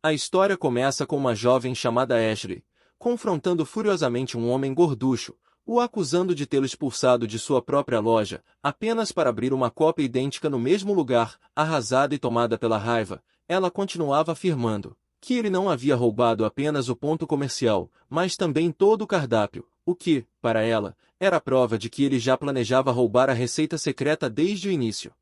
A história começa com uma jovem chamada Ashley, confrontando furiosamente um homem gorducho, o acusando de tê-lo expulsado de sua própria loja, apenas para abrir uma cópia idêntica no mesmo lugar. Arrasada e tomada pela raiva, ela continuava afirmando que ele não havia roubado apenas o ponto comercial, mas também todo o cardápio, o que, para ela, era prova de que ele já planejava roubar a receita secreta desde o início.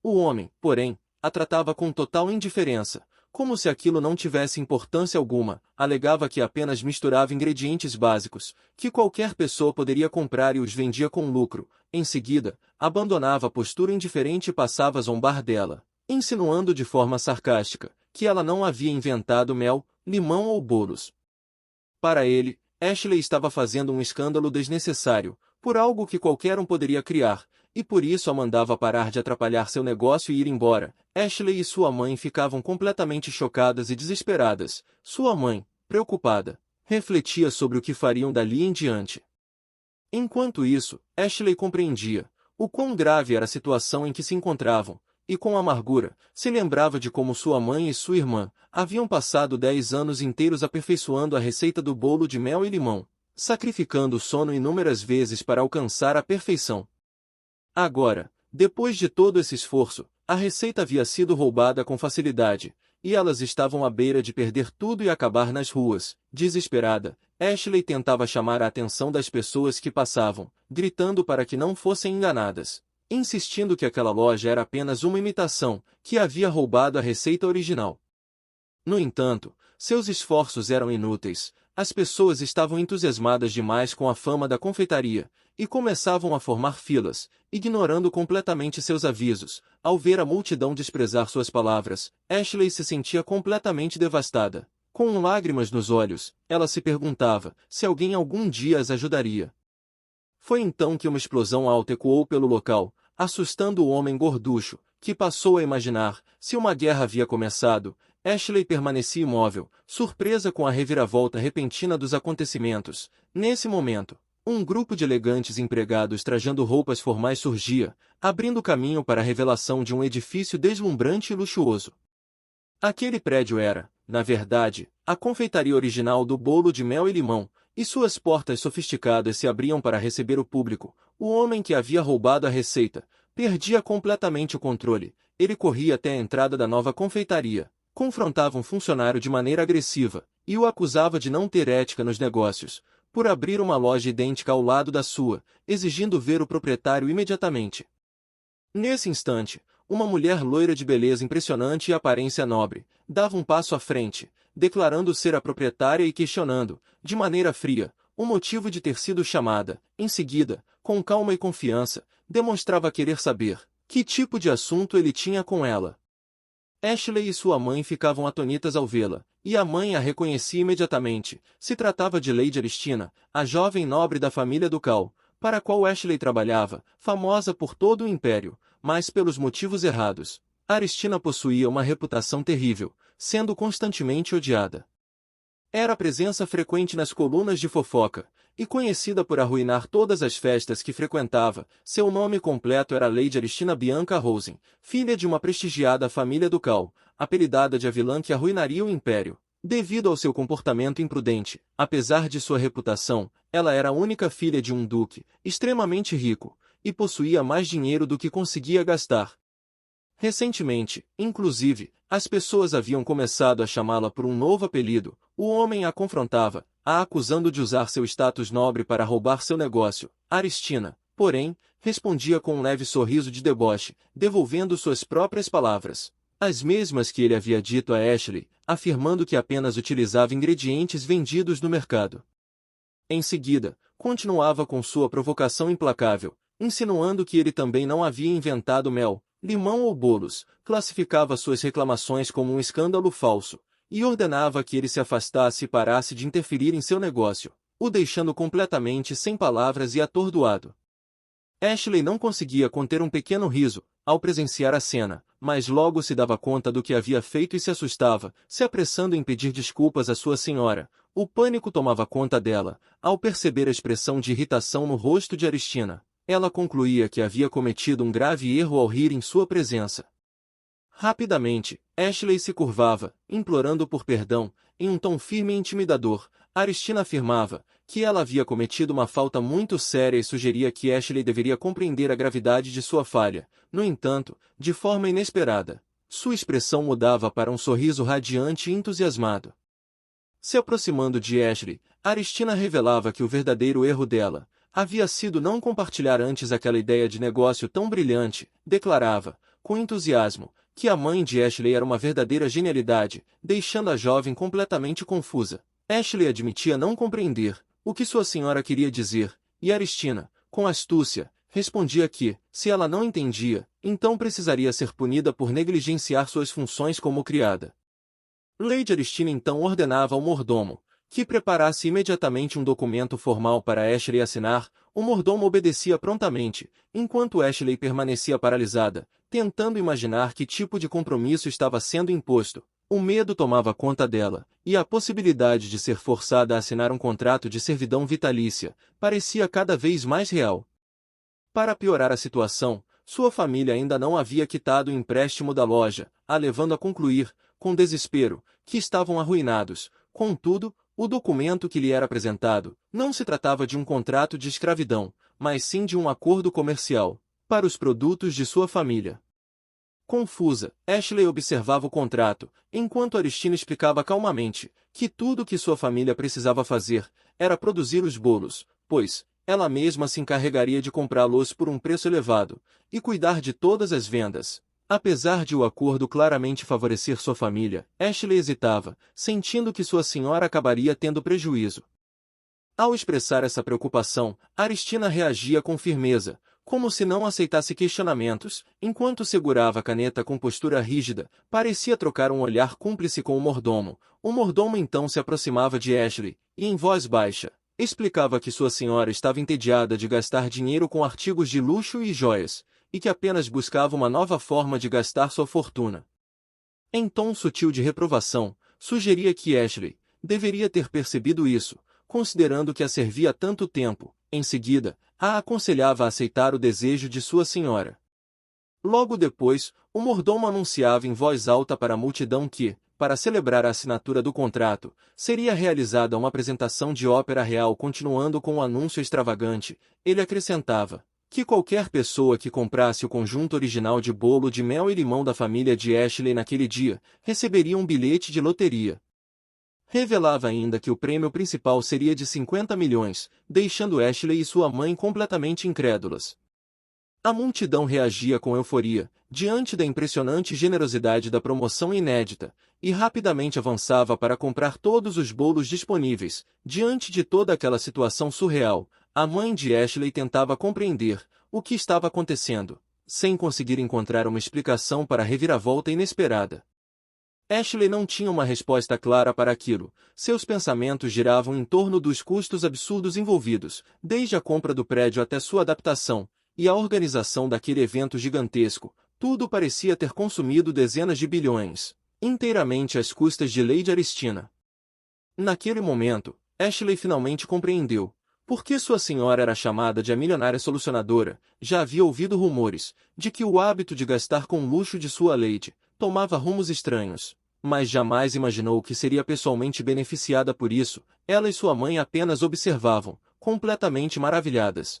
O homem, porém, a tratava com total indiferença, como se aquilo não tivesse importância alguma. Alegava que apenas misturava ingredientes básicos, que qualquer pessoa poderia comprar e os vendia com lucro. Em seguida, abandonava a postura indiferente e passava a zombar dela, insinuando de forma sarcástica que ela não havia inventado mel, limão ou bolos. Para ele, Ashley estava fazendo um escândalo desnecessário, por algo que qualquer um poderia criar, e por isso a mandava parar de atrapalhar seu negócio e ir embora. Ashley e sua mãe ficavam completamente chocadas e desesperadas. Sua mãe, preocupada, refletia sobre o que fariam dali em diante. Enquanto isso, Ashley compreendia o quão grave era a situação em que se encontravam, e com amargura, se lembrava de como sua mãe e sua irmã haviam passado 10 anos inteiros aperfeiçoando a receita do bolo de mel e limão, sacrificando o sono inúmeras vezes para alcançar a perfeição. Agora, depois de todo esse esforço, a receita havia sido roubada com facilidade, e elas estavam à beira de perder tudo e acabar nas ruas. Desesperada, Ashley tentava chamar a atenção das pessoas que passavam, gritando para que não fossem enganadas, insistindo que aquela loja era apenas uma imitação, que havia roubado a receita original. No entanto, seus esforços eram inúteis. As pessoas estavam entusiasmadas demais com a fama da confeitaria, e começavam a formar filas, ignorando completamente seus avisos. Ao ver a multidão desprezar suas palavras, Ashley se sentia completamente devastada. Com lágrimas nos olhos, ela se perguntava se alguém algum dia as ajudaria. Foi então que uma explosão alta ecoou pelo local, assustando o homem gorducho, que passou a imaginar se uma guerra havia começado. Ashley permanecia imóvel, surpresa com a reviravolta repentina dos acontecimentos. Nesse momento, um grupo de elegantes empregados trajando roupas formais surgia, abrindo caminho para a revelação de um edifício deslumbrante e luxuoso. Aquele prédio era, na verdade, a confeitaria original do bolo de mel e limão, e suas portas sofisticadas se abriam para receber o público. O homem que havia roubado a receita perdia completamente o controle. Ele corria até a entrada da nova confeitaria, confrontava um funcionário de maneira agressiva, e o acusava de não ter ética nos negócios, por abrir uma loja idêntica ao lado da sua, exigindo ver o proprietário imediatamente. Nesse instante, uma mulher loira de beleza impressionante e aparência nobre, dava um passo à frente, declarando ser a proprietária e questionando, de maneira fria, o motivo de ter sido chamada. Em seguida, com calma e confiança, demonstrava querer saber que tipo de assunto ele tinha com ela. Ashley e sua mãe ficavam atonitas ao vê-la, e a mãe a reconhecia imediatamente. Se tratava de Lady Aristina, a jovem nobre da família ducal, para a qual Ashley trabalhava, famosa por todo o império, mas pelos motivos errados. Aristina possuía uma reputação terrível, sendo constantemente odiada. Era presença frequente nas colunas de fofoca, e conhecida por arruinar todas as festas que frequentava. Seu nome completo era Lady Aristina Bianca Rosen, filha de uma prestigiada família ducal, apelidada de a vilã que arruinaria o império. Devido ao seu comportamento imprudente, apesar de sua reputação, ela era a única filha de um duque, extremamente rico, e possuía mais dinheiro do que conseguia gastar. Recentemente, inclusive, as pessoas haviam começado a chamá-la por um novo apelido. O homem a confrontava, a acusando de usar seu status nobre para roubar seu negócio. Aristina, porém, respondia com um leve sorriso de deboche, devolvendo suas próprias palavras, as mesmas que ele havia dito a Ashley, afirmando que apenas utilizava ingredientes vendidos no mercado. Em seguida, continuava com sua provocação implacável, insinuando que ele também não havia inventado mel, limão ou bolos, classificava suas reclamações como um escândalo falso, e ordenava que ele se afastasse e parasse de interferir em seu negócio, o deixando completamente sem palavras e atordoado. Ashley não conseguia conter um pequeno riso, ao presenciar a cena, mas logo se dava conta do que havia feito e se assustava, se apressando em pedir desculpas à sua senhora. O pânico tomava conta dela, ao perceber a expressão de irritação no rosto de Aristina. Ela concluía que havia cometido um grave erro ao rir em sua presença. Rapidamente, Ashley se curvava, implorando por perdão, em um tom firme e intimidador. Aristina afirmava que ela havia cometido uma falta muito séria e sugeria que Ashley deveria compreender a gravidade de sua falha. No entanto, de forma inesperada, sua expressão mudava para um sorriso radiante e entusiasmado. Se aproximando de Ashley, Aristina revelava que o verdadeiro erro dela havia sido não compartilhar antes aquela ideia de negócio tão brilhante. Declarava, com entusiasmo, que a mãe de Ashley era uma verdadeira genialidade, deixando a jovem completamente confusa. Ashley admitia não compreender o que sua senhora queria dizer, e Aristina, com astúcia, respondia que, se ela não entendia, então precisaria ser punida por negligenciar suas funções como criada. Lady Aristina então ordenava ao mordomo que preparasse imediatamente um documento formal para Ashley assinar. O mordomo obedecia prontamente, enquanto Ashley permanecia paralisada, tentando imaginar que tipo de compromisso estava sendo imposto. O medo tomava conta dela, e a possibilidade de ser forçada a assinar um contrato de servidão vitalícia parecia cada vez mais real. Para piorar a situação, sua família ainda não havia quitado o empréstimo da loja, a levando a concluir, com desespero, que estavam arruinados. Contudo, o documento que lhe era apresentado não se tratava de um contrato de escravidão, mas sim de um acordo comercial para os produtos de sua família. Confusa, Ashley observava o contrato, enquanto Aristina explicava calmamente que tudo o que sua família precisava fazer era produzir os bolos, pois ela mesma se encarregaria de comprá-los por um preço elevado e cuidar de todas as vendas. Apesar de o acordo claramente favorecer sua família, Ashley hesitava, sentindo que sua senhora acabaria tendo prejuízo. Ao expressar essa preocupação, Aristina reagia com firmeza, como se não aceitasse questionamentos, enquanto segurava a caneta com postura rígida, parecia trocar um olhar cúmplice com o mordomo. O mordomo então se aproximava de Ashley, e em voz baixa, explicava que sua senhora estava entediada de gastar dinheiro com artigos de luxo e joias, e que apenas buscava uma nova forma de gastar sua fortuna. Em tom sutil de reprovação, sugeria que Ashley deveria ter percebido isso, considerando que a servia há tanto tempo. Em seguida, a aconselhava a aceitar o desejo de sua senhora. Logo depois, o mordomo anunciava em voz alta para a multidão que, para celebrar a assinatura do contrato, seria realizada uma apresentação de ópera real. Continuando com o anúncio extravagante, ele acrescentava que qualquer pessoa que comprasse o conjunto original de bolo de mel e limão da família de Ashley naquele dia, receberia um bilhete de loteria. Revelava ainda que o prêmio principal seria de 50 milhões, deixando Ashley e sua mãe completamente incrédulas. A multidão reagia com euforia, diante da impressionante generosidade da promoção inédita, e rapidamente avançava para comprar todos os bolos disponíveis. Diante de toda aquela situação surreal, a mãe de Ashley tentava compreender o que estava acontecendo, sem conseguir encontrar uma explicação para a reviravolta inesperada. Ashley não tinha uma resposta clara para aquilo. Seus pensamentos giravam em torno dos custos absurdos envolvidos, desde a compra do prédio até sua adaptação, e a organização daquele evento gigantesco. Tudo parecia ter consumido dezenas de bilhões, inteiramente às custas de Lady Aristina. Naquele momento, Ashley finalmente compreendeu por que sua senhora era chamada de a milionária solucionadora. Já havia ouvido rumores de que o hábito de gastar com luxo de sua Lady tomava rumos estranhos, mas jamais imaginou que seria pessoalmente beneficiada por isso. Ela e sua mãe apenas observavam, completamente maravilhadas.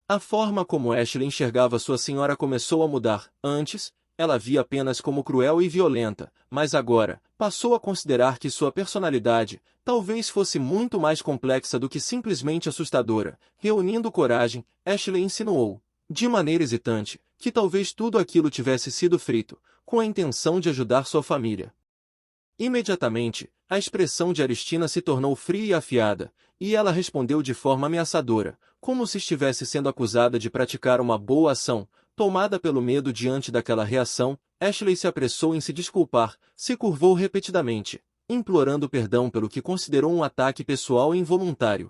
A forma como Ashley enxergava sua senhora começou a mudar. Antes, ela a via apenas como cruel e violenta, mas agora, passou a considerar que sua personalidade talvez fosse muito mais complexa do que simplesmente assustadora. Reunindo coragem, Ashley insinuou, de maneira hesitante, que talvez tudo aquilo tivesse sido feito com a intenção de ajudar sua família. Imediatamente, a expressão de Aristina se tornou fria e afiada, e ela respondeu de forma ameaçadora, como se estivesse sendo acusada de praticar uma boa ação. Tomada pelo medo diante daquela reação, Ashley se apressou em se desculpar, se curvou repetidamente, implorando perdão pelo que considerou um ataque pessoal e involuntário.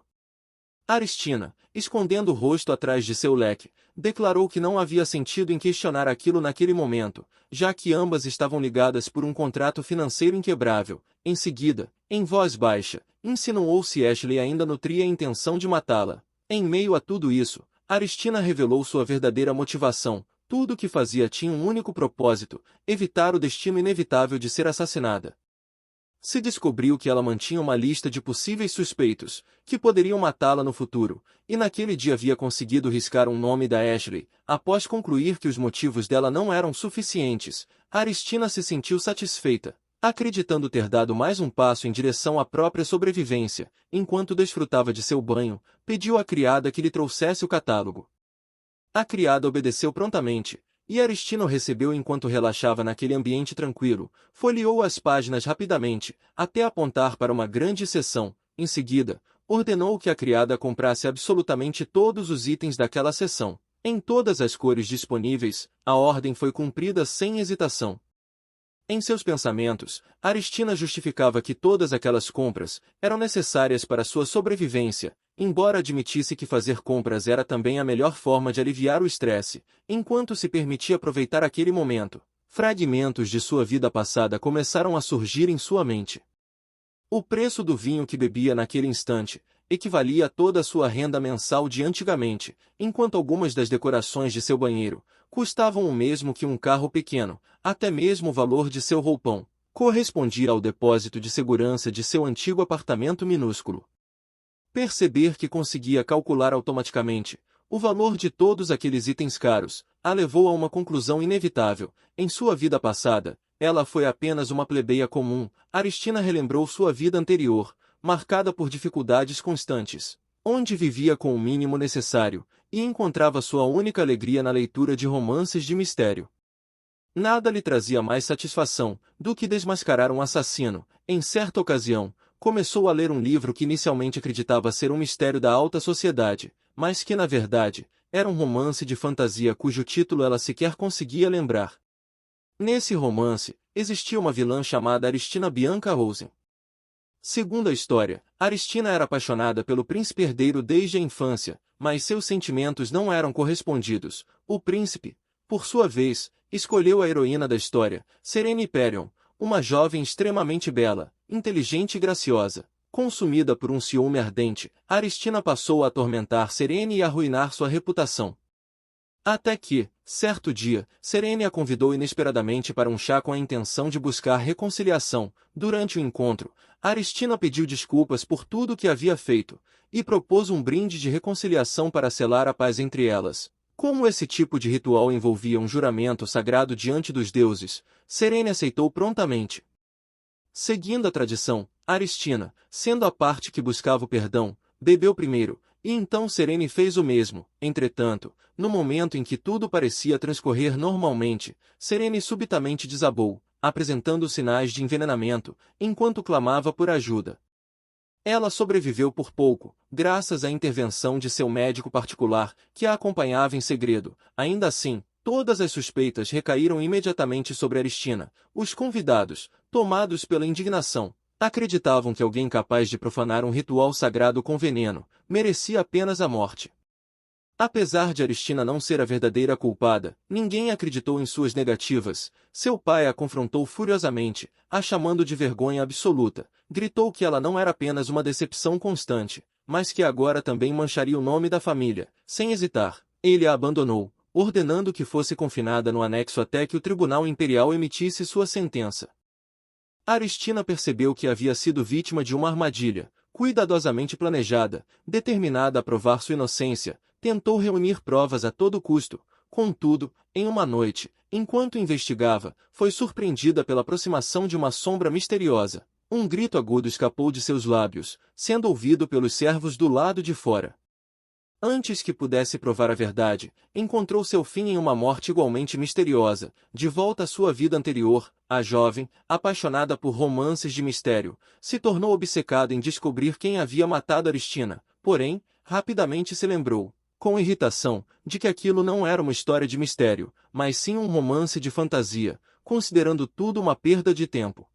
Aristina, escondendo o rosto atrás de seu leque, declarou que não havia sentido em questionar aquilo naquele momento, já que ambas estavam ligadas por um contrato financeiro inquebrável. Em seguida, em voz baixa, insinuou se Ashley ainda nutria a intenção de matá-la. Em meio a tudo isso, Aristina revelou sua verdadeira motivação. Tudo o que fazia tinha um único propósito: evitar o destino inevitável de ser assassinada. Se descobriu que ela mantinha uma lista de possíveis suspeitos, que poderiam matá-la no futuro, e naquele dia havia conseguido riscar um nome da Ashley. Após concluir que os motivos dela não eram suficientes, Aristina se sentiu satisfeita, acreditando ter dado mais um passo em direção à própria sobrevivência. Enquanto desfrutava de seu banho, pediu à criada que lhe trouxesse o catálogo. A criada obedeceu prontamente, e Aristina o recebeu enquanto relaxava naquele ambiente tranquilo. Folheou as páginas rapidamente, até apontar para uma grande seção. Em seguida, ordenou que a criada comprasse absolutamente todos os itens daquela seção, em todas as cores disponíveis. A ordem foi cumprida sem hesitação. Em seus pensamentos, Aristina justificava que todas aquelas compras eram necessárias para sua sobrevivência, embora admitisse que fazer compras era também a melhor forma de aliviar o estresse. Enquanto se permitia aproveitar aquele momento, fragmentos de sua vida passada começaram a surgir em sua mente. O preço do vinho que bebia naquele instante equivalia a toda a sua renda mensal de antigamente, enquanto algumas das decorações de seu banheiro custavam o mesmo que um carro pequeno. Até mesmo o valor de seu roupão correspondia ao depósito de segurança de seu antigo apartamento minúsculo. Perceber que conseguia calcular automaticamente o valor de todos aqueles itens caros a levou a uma conclusão inevitável. Em sua vida passada, ela foi apenas uma plebeia comum. Aristina relembrou sua vida anterior, marcada por dificuldades constantes, onde vivia com o mínimo necessário, e encontrava sua única alegria na leitura de romances de mistério. Nada lhe trazia mais satisfação do que desmascarar um assassino. Em certa ocasião, começou a ler um livro que inicialmente acreditava ser um mistério da alta sociedade, mas que na verdade era um romance de fantasia cujo título ela sequer conseguia lembrar. Nesse romance, existia uma vilã chamada Aristina Bianca Rosen. Segundo a história, Aristina era apaixonada pelo príncipe herdeiro desde a infância, mas seus sentimentos não eram correspondidos. O príncipe, por sua vez, escolheu a heroína da história, Serene Hyperion, uma jovem extremamente bela, inteligente e graciosa. Consumida por um ciúme ardente, Aristina passou a atormentar Serene e a arruinar sua reputação. Até que, certo dia, Serene a convidou inesperadamente para um chá com a intenção de buscar reconciliação. Durante o encontro, Aristina pediu desculpas por tudo o que havia feito, e propôs um brinde de reconciliação para selar a paz entre elas. Como esse tipo de ritual envolvia um juramento sagrado diante dos deuses, Serene aceitou prontamente. Seguindo a tradição, Aristina, sendo a parte que buscava o perdão, bebeu primeiro, e então Serene fez o mesmo. Entretanto, no momento em que tudo parecia transcorrer normalmente, Serene subitamente desabou, apresentando sinais de envenenamento, enquanto clamava por ajuda. Ela sobreviveu por pouco, graças à intervenção de seu médico particular, que a acompanhava em segredo. Ainda assim, todas as suspeitas recaíram imediatamente sobre Aristina. Os convidados, tomados pela indignação, acreditavam que alguém capaz de profanar um ritual sagrado com veneno merecia apenas a morte. Apesar de Aristina não ser a verdadeira culpada, ninguém acreditou em suas negativas. Seu pai a confrontou furiosamente, a chamando de vergonha absoluta. Gritou que ela não era apenas uma decepção constante, mas que agora também mancharia o nome da família. Sem hesitar, ele a abandonou, ordenando que fosse confinada no anexo até que o Tribunal Imperial emitisse sua sentença. Aristina percebeu que havia sido vítima de uma armadilha, cuidadosamente planejada. Determinada a provar sua inocência, tentou reunir provas a todo custo. Contudo, em uma noite, enquanto investigava, foi surpreendida pela aproximação de uma sombra misteriosa. Um grito agudo escapou de seus lábios, sendo ouvido pelos servos do lado de fora. Antes que pudesse provar a verdade, encontrou seu fim em uma morte igualmente misteriosa. De volta à sua vida anterior, a jovem, apaixonada por romances de mistério, se tornou obcecada em descobrir quem havia matado Aristina. Porém, rapidamente se lembrou, com irritação, de que aquilo não era uma história de mistério, mas sim um romance de fantasia, considerando tudo uma perda de tempo.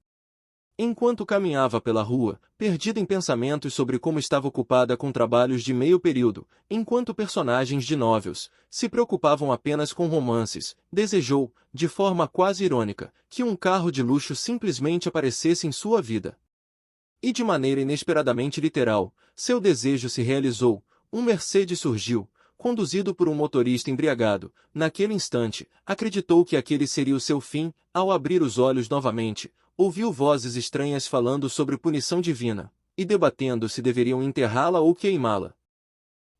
Enquanto caminhava pela rua, perdida em pensamentos sobre como estava ocupada com trabalhos de meio período, enquanto personagens de novels se preocupavam apenas com romances, desejou, de forma quase irônica, que um carro de luxo simplesmente aparecesse em sua vida. E de maneira inesperadamente literal, seu desejo se realizou. Um Mercedes surgiu, conduzido por um motorista embriagado. Naquele instante, acreditou que aquele seria o seu fim. Ao abrir os olhos novamente, ouviu vozes estranhas falando sobre punição divina, e debatendo se deveriam enterrá-la ou queimá-la.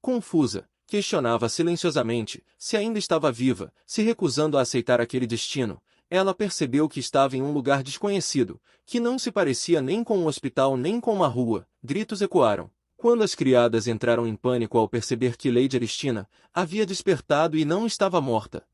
Confusa, questionava silenciosamente se ainda estava viva, se recusando a aceitar aquele destino. Ela percebeu que estava em um lugar desconhecido, que não se parecia nem com um hospital nem com uma rua. Gritos ecoaram. Quando as criadas entraram em pânico ao perceber que Lady Aristina havia despertado e não estava morta.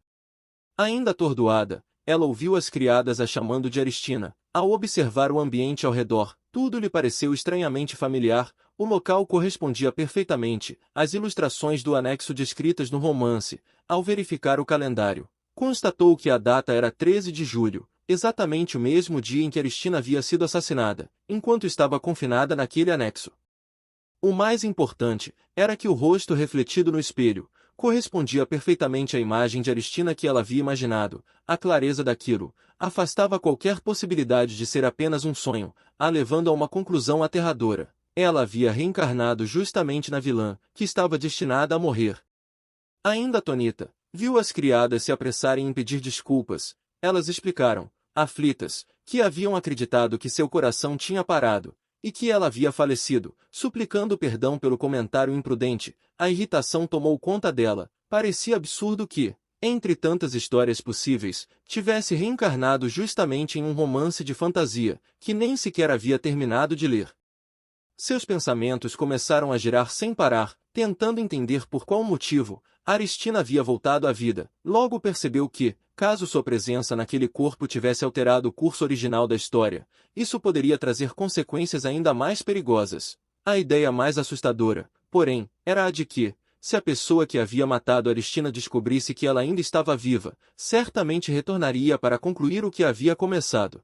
Ainda atordoada, ela ouviu as criadas a chamando de Aristina. Ao observar o ambiente ao redor, tudo lhe pareceu estranhamente familiar. O local correspondia perfeitamente às ilustrações do anexo descritas no romance. Ao verificar o calendário, constatou que a data era 13 de julho, exatamente o mesmo dia em que Aristina havia sido assassinada, enquanto estava confinada naquele anexo. O mais importante era que o rosto refletido no espelho correspondia perfeitamente à imagem de Aristina que ela havia imaginado. A clareza daquilo afastava qualquer possibilidade de ser apenas um sonho, a levando a uma conclusão aterradora. Ela havia reencarnado justamente na vilã, que estava destinada a morrer. Ainda atônita, viu as criadas se apressarem em pedir desculpas. Elas explicaram, aflitas, que haviam acreditado que seu coração tinha parado, e que ela havia falecido, suplicando perdão pelo comentário imprudente. A irritação tomou conta dela. Parecia absurdo que, entre tantas histórias possíveis, tivesse reencarnado justamente em um romance de fantasia, que nem sequer havia terminado de ler. Seus pensamentos começaram a girar sem parar, tentando entender por qual motivo Aristina havia voltado à vida. Logo percebeu que, caso sua presença naquele corpo tivesse alterado o curso original da história, isso poderia trazer consequências ainda mais perigosas. A ideia mais assustadora, porém, era a de que, se a pessoa que havia matado Aristina descobrisse que ela ainda estava viva, certamente retornaria para concluir o que havia começado.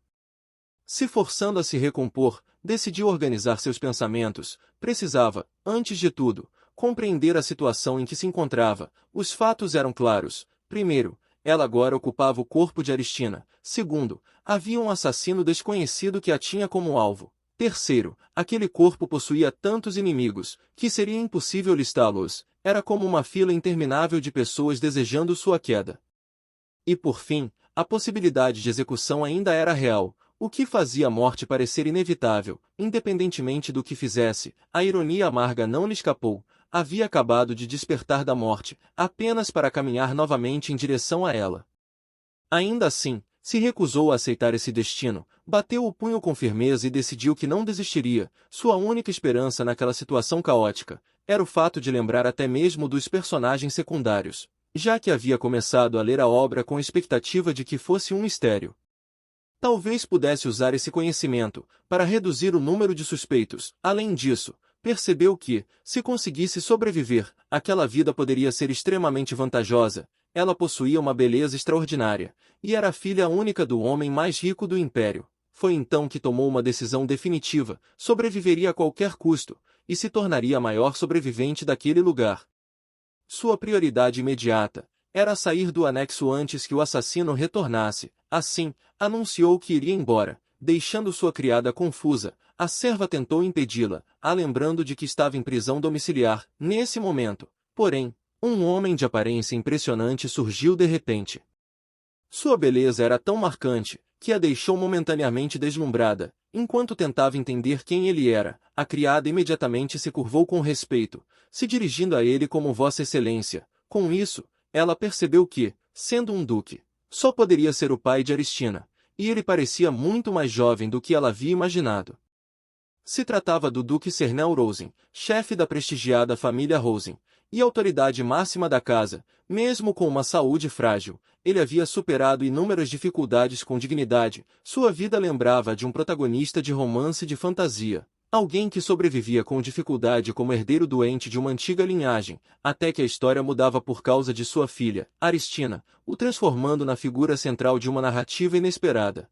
Se forçando a se recompor, decidiu organizar seus pensamentos. Precisava, antes de tudo, compreender a situação em que se encontrava. Os fatos eram claros. Primeiro, ela agora ocupava o corpo de Aristina. Segundo, havia um assassino desconhecido que a tinha como alvo. Terceiro, aquele corpo possuía tantos inimigos, que seria impossível listá-los. Era como uma fila interminável de pessoas desejando sua queda. E por fim, a possibilidade de execução ainda era real, o que fazia a morte parecer inevitável. Independentemente do que fizesse, a ironia amarga não lhe escapou. Havia acabado de despertar da morte, apenas para caminhar novamente em direção a ela. Ainda assim, se recusou a aceitar esse destino, bateu o punho com firmeza e decidiu que não desistiria. Sua única esperança naquela situação caótica era o fato de lembrar até mesmo dos personagens secundários, já que havia começado a ler a obra com expectativa de que fosse um mistério. Talvez pudesse usar esse conhecimento para reduzir o número de suspeitos. Além disso, percebeu que, se conseguisse sobreviver, aquela vida poderia ser extremamente vantajosa. Ela possuía uma beleza extraordinária, e era a filha única do homem mais rico do império. Foi então que tomou uma decisão definitiva: sobreviveria a qualquer custo, e se tornaria a maior sobrevivente daquele lugar. Sua prioridade imediata era sair do anexo antes que o assassino retornasse. Assim, anunciou que iria embora, deixando sua criada confusa. A serva tentou impedi-la, a lembrando de que estava em prisão domiciliar. Nesse momento, porém, um homem de aparência impressionante surgiu de repente. Sua beleza era tão marcante, que a deixou momentaneamente deslumbrada. Enquanto tentava entender quem ele era, a criada imediatamente se curvou com respeito, se dirigindo a ele como Vossa Excelência. Com isso, ela percebeu que, sendo um duque, só poderia ser o pai de Aristina, e ele parecia muito mais jovem do que ela havia imaginado. Se tratava do Duque Cernel Rosen, chefe da prestigiada família Rosen, e autoridade máxima da casa. Mesmo com uma saúde frágil, ele havia superado inúmeras dificuldades com dignidade. Sua vida lembrava a de um protagonista de romance de fantasia. Alguém que sobrevivia com dificuldade como herdeiro doente de uma antiga linhagem, até que a história mudava por causa de sua filha, Aristina, o transformando na figura central de uma narrativa inesperada.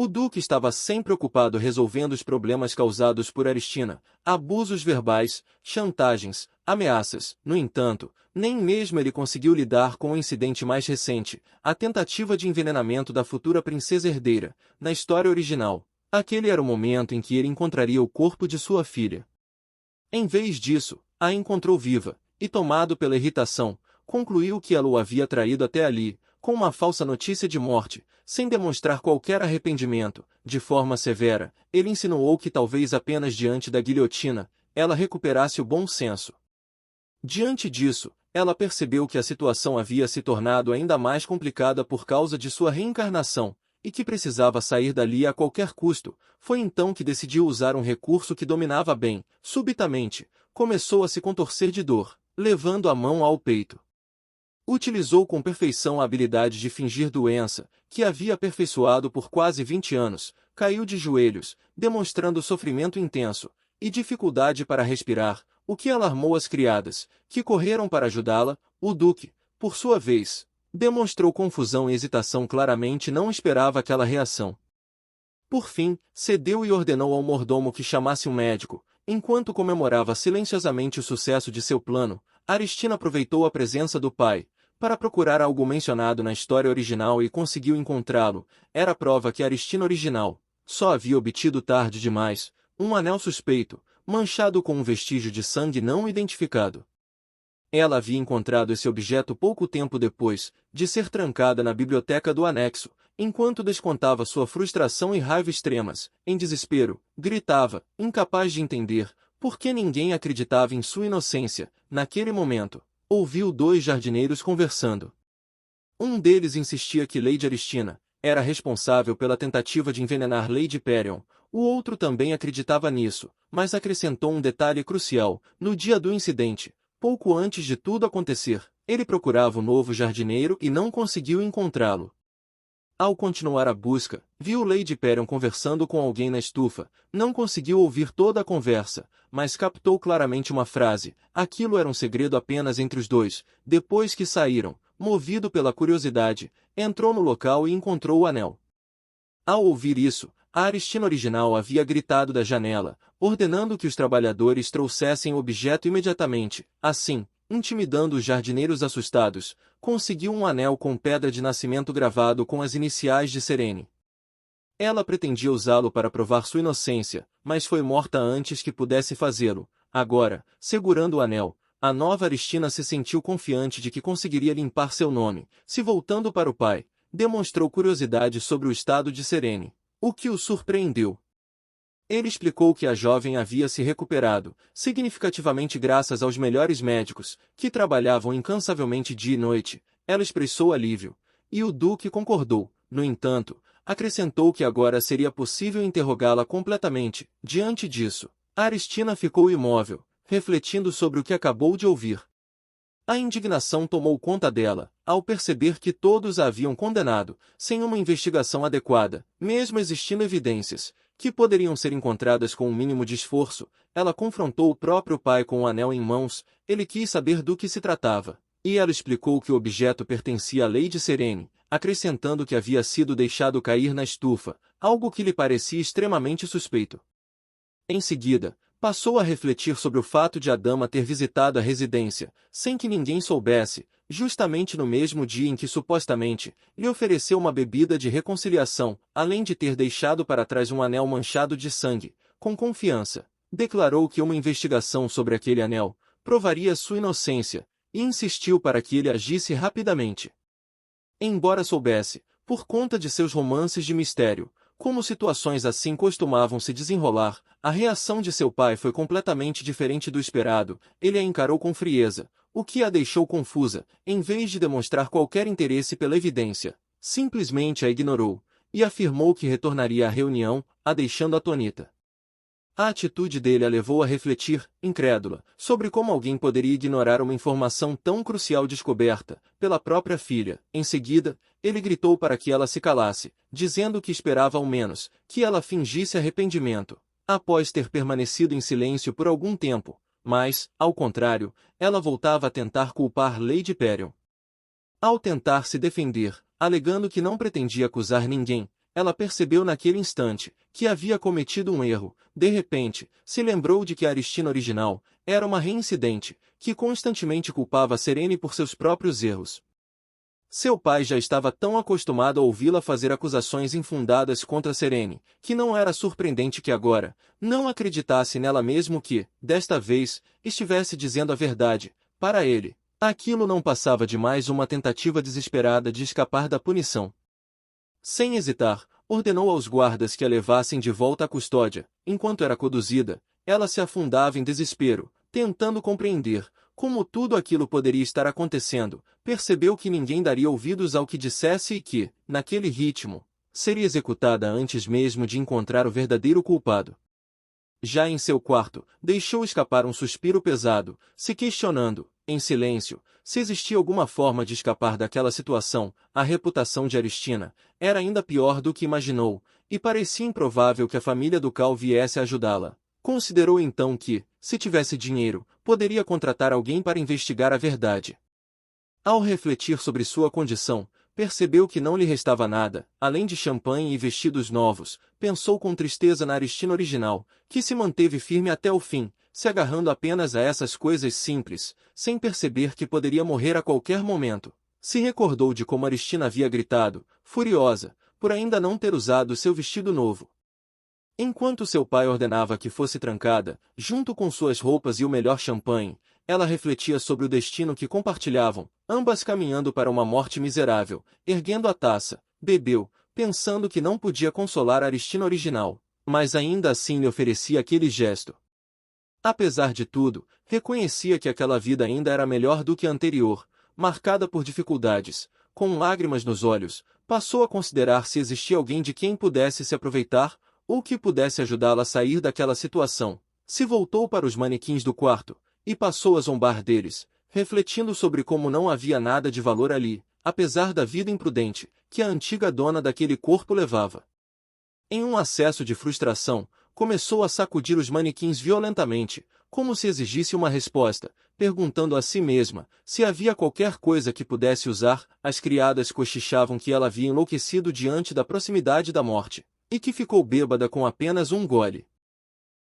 O Duque estava sempre ocupado resolvendo os problemas causados por Aristina, abusos verbais, chantagens, ameaças. No entanto, nem mesmo ele conseguiu lidar com o incidente mais recente, a tentativa de envenenamento da futura princesa herdeira. Na história original, aquele era o momento em que ele encontraria o corpo de sua filha. Em vez disso, a encontrou viva, e tomado pela irritação, concluiu que ela o havia traído até ali, com uma falsa notícia de morte, sem demonstrar qualquer arrependimento. De forma severa, ele insinuou que talvez apenas diante da guilhotina, ela recuperasse o bom senso. Diante disso, ela percebeu que a situação havia se tornado ainda mais complicada por causa de sua reencarnação, e que precisava sair dali a qualquer custo. Foi então que decidiu usar um recurso que dominava bem. Subitamente, começou a se contorcer de dor, levando a mão ao peito. Utilizou com perfeição a habilidade de fingir doença, que havia aperfeiçoado por quase 20 anos, caiu de joelhos, demonstrando sofrimento intenso e dificuldade para respirar, o que alarmou as criadas, que correram para ajudá-la. O duque, por sua vez, demonstrou confusão e hesitação, claramente não esperava aquela reação. Por fim, cedeu e ordenou ao mordomo que chamasse um médico. Enquanto comemorava silenciosamente o sucesso de seu plano, Aristina aproveitou a presença do pai para procurar algo mencionado na história original e conseguiu encontrá-lo. Era a prova que Aristina original só havia obtido tarde demais um anel suspeito, manchado com um vestígio de sangue não identificado. Ela havia encontrado esse objeto pouco tempo depois de ser trancada na biblioteca do anexo. Enquanto descontava sua frustração e raiva extremas, em desespero, gritava, incapaz de entender por que ninguém acreditava em sua inocência. Naquele momento, ouviu dois jardineiros conversando. Um deles insistia que Lady Aristina era responsável pela tentativa de envenenar Lady Perion. O outro também acreditava nisso, mas acrescentou um detalhe crucial. No dia do incidente, pouco antes de tudo acontecer, ele procurava o novo jardineiro e não conseguiu encontrá-lo. Ao continuar a busca, viu Lady Perion conversando com alguém na estufa. Não conseguiu ouvir toda a conversa, mas captou claramente uma frase. Aquilo era um segredo apenas entre os dois. Depois que saíram, movido pela curiosidade, entrou no local e encontrou o anel. Ao ouvir isso, a Aristina original havia gritado da janela, ordenando que os trabalhadores trouxessem o objeto imediatamente. Assim, intimidando os jardineiros assustados, conseguiu um anel com pedra de nascimento gravado com as iniciais de Serene. Ela pretendia usá-lo para provar sua inocência, mas foi morta antes que pudesse fazê-lo. Agora, segurando o anel, a nova Aristina se sentiu confiante de que conseguiria limpar seu nome. Se voltando para o pai, demonstrou curiosidade sobre o estado de Serene, o que o surpreendeu. Ele explicou que a jovem havia se recuperado, significativamente graças aos melhores médicos, que trabalhavam incansavelmente dia e noite. Ela expressou alívio, e o duque concordou. No entanto, acrescentou que agora seria possível interrogá-la completamente. Diante disso, Aristina ficou imóvel, refletindo sobre o que acabou de ouvir. A indignação tomou conta dela, ao perceber que todos a haviam condenado, sem uma investigação adequada, mesmo existindo evidências que poderiam ser encontradas com um mínimo de esforço. Ela confrontou o próprio pai com o anel em mãos. Ele quis saber do que se tratava, e ela explicou que o objeto pertencia à Lady Serene, acrescentando que havia sido deixado cair na estufa, algo que lhe parecia extremamente suspeito. Em seguida, passou a refletir sobre o fato de a dama ter visitado a residência, sem que ninguém soubesse, justamente no mesmo dia em que supostamente lhe ofereceu uma bebida de reconciliação, além de ter deixado para trás um anel manchado de sangue. Com confiança, declarou que uma investigação sobre aquele anel provaria sua inocência, e insistiu para que ele agisse rapidamente. Embora soubesse, por conta de seus romances de mistério, como situações assim costumavam se desenrolar, a reação de seu pai foi completamente diferente do esperado. Ele a encarou com frieza, o que a deixou confusa. Em vez de demonstrar qualquer interesse pela evidência, simplesmente a ignorou, e afirmou que retornaria à reunião, a deixando atônita. A atitude dele a levou a refletir, incrédula, sobre como alguém poderia ignorar uma informação tão crucial descoberta pela própria filha. Em seguida, ele gritou para que ela se calasse, dizendo que esperava ao menos que ela fingisse arrependimento, após ter permanecido em silêncio por algum tempo, mas, ao contrário, ela voltava a tentar culpar Lady Perion. Ao tentar se defender, alegando que não pretendia acusar ninguém, ela percebeu naquele instante que havia cometido um erro. De repente, se lembrou de que a Aristina original era uma reincidente, que constantemente culpava Serene por seus próprios erros. Seu pai já estava tão acostumado a ouvi-la fazer acusações infundadas contra Serene, que não era surpreendente que agora não acreditasse nela mesmo que, desta vez, estivesse dizendo a verdade. Para ele, aquilo não passava de mais uma tentativa desesperada de escapar da punição. Sem hesitar, ordenou aos guardas que a levassem de volta à custódia. Enquanto era conduzida, ela se afundava em desespero, tentando compreender como tudo aquilo poderia estar acontecendo. Percebeu que ninguém daria ouvidos ao que dissesse e que, naquele ritmo, seria executada antes mesmo de encontrar o verdadeiro culpado. Já em seu quarto, deixou escapar um suspiro pesado, se questionando, em silêncio, se existia alguma forma de escapar daquela situação. A reputação de Aristina era ainda pior do que imaginou, e parecia improvável que a família ducal viesse a ajudá-la. Considerou então que, se tivesse dinheiro, poderia contratar alguém para investigar a verdade. Ao refletir sobre sua condição, percebeu que não lhe restava nada, além de champanhe e vestidos novos. Pensou com tristeza na Aristina original, que se manteve firme até o fim, se agarrando apenas a essas coisas simples, sem perceber que poderia morrer a qualquer momento. Se recordou de como Aristina havia gritado, furiosa, por ainda não ter usado seu vestido novo. Enquanto seu pai ordenava que fosse trancada, junto com suas roupas e o melhor champanhe, ela refletia sobre o destino que compartilhavam, ambas caminhando para uma morte miserável. Erguendo a taça, bebeu, pensando que não podia consolar a Aristina original, mas ainda assim lhe oferecia aquele gesto. Apesar de tudo, reconhecia que aquela vida ainda era melhor do que a anterior, marcada por dificuldades. Com lágrimas nos olhos, passou a considerar se existia alguém de quem pudesse se aproveitar, ou que pudesse ajudá-la a sair daquela situação. Se voltou para os manequins do quarto, e passou a zombar deles, refletindo sobre como não havia nada de valor ali, apesar da vida imprudente, que a antiga dona daquele corpo levava. Em um acesso de frustração, começou a sacudir os manequins violentamente, como se exigisse uma resposta, perguntando a si mesma se havia qualquer coisa que pudesse usar. As criadas cochichavam que ela havia enlouquecido diante da proximidade da morte, e que ficou bêbada com apenas um gole.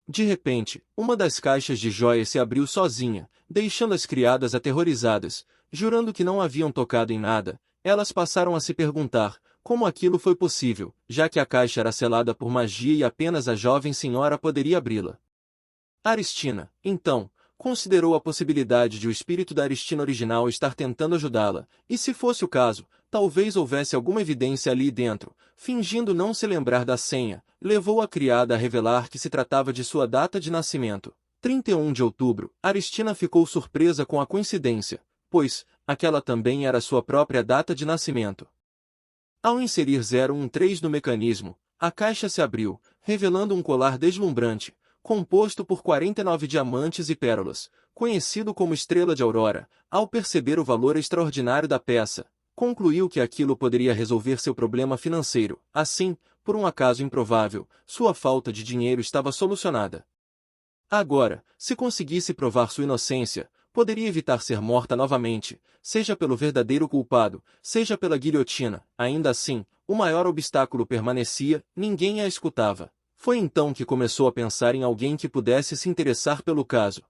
De repente, uma das caixas de joias se abriu sozinha, deixando as criadas aterrorizadas, jurando que não haviam tocado em nada. Elas passaram a se perguntar como aquilo foi possível, já que a caixa era selada por magia e apenas a jovem senhora poderia abri-la. Aristina, então, considerou a possibilidade de o espírito da Aristina original estar tentando ajudá-la, e se fosse o caso, talvez houvesse alguma evidência ali dentro. Fingindo não se lembrar da senha, levou a criada a revelar que se tratava de sua data de nascimento. 31 de outubro. Aristina ficou surpresa com a coincidência, pois, aquela também era sua própria data de nascimento. Ao inserir 013 no mecanismo, a caixa se abriu, revelando um colar deslumbrante, composto por 49 diamantes e pérolas, conhecido como Estrela de Aurora. Ao perceber o valor extraordinário da peça, concluiu que aquilo poderia resolver seu problema financeiro. Assim, por um acaso improvável, sua falta de dinheiro estava solucionada. Agora, se conseguisse provar sua inocência, poderia evitar ser morta novamente, seja pelo verdadeiro culpado, seja pela guilhotina. Ainda assim, o maior obstáculo permanecia: ninguém a escutava. Foi então que começou a pensar em alguém que pudesse se interessar pelo caso.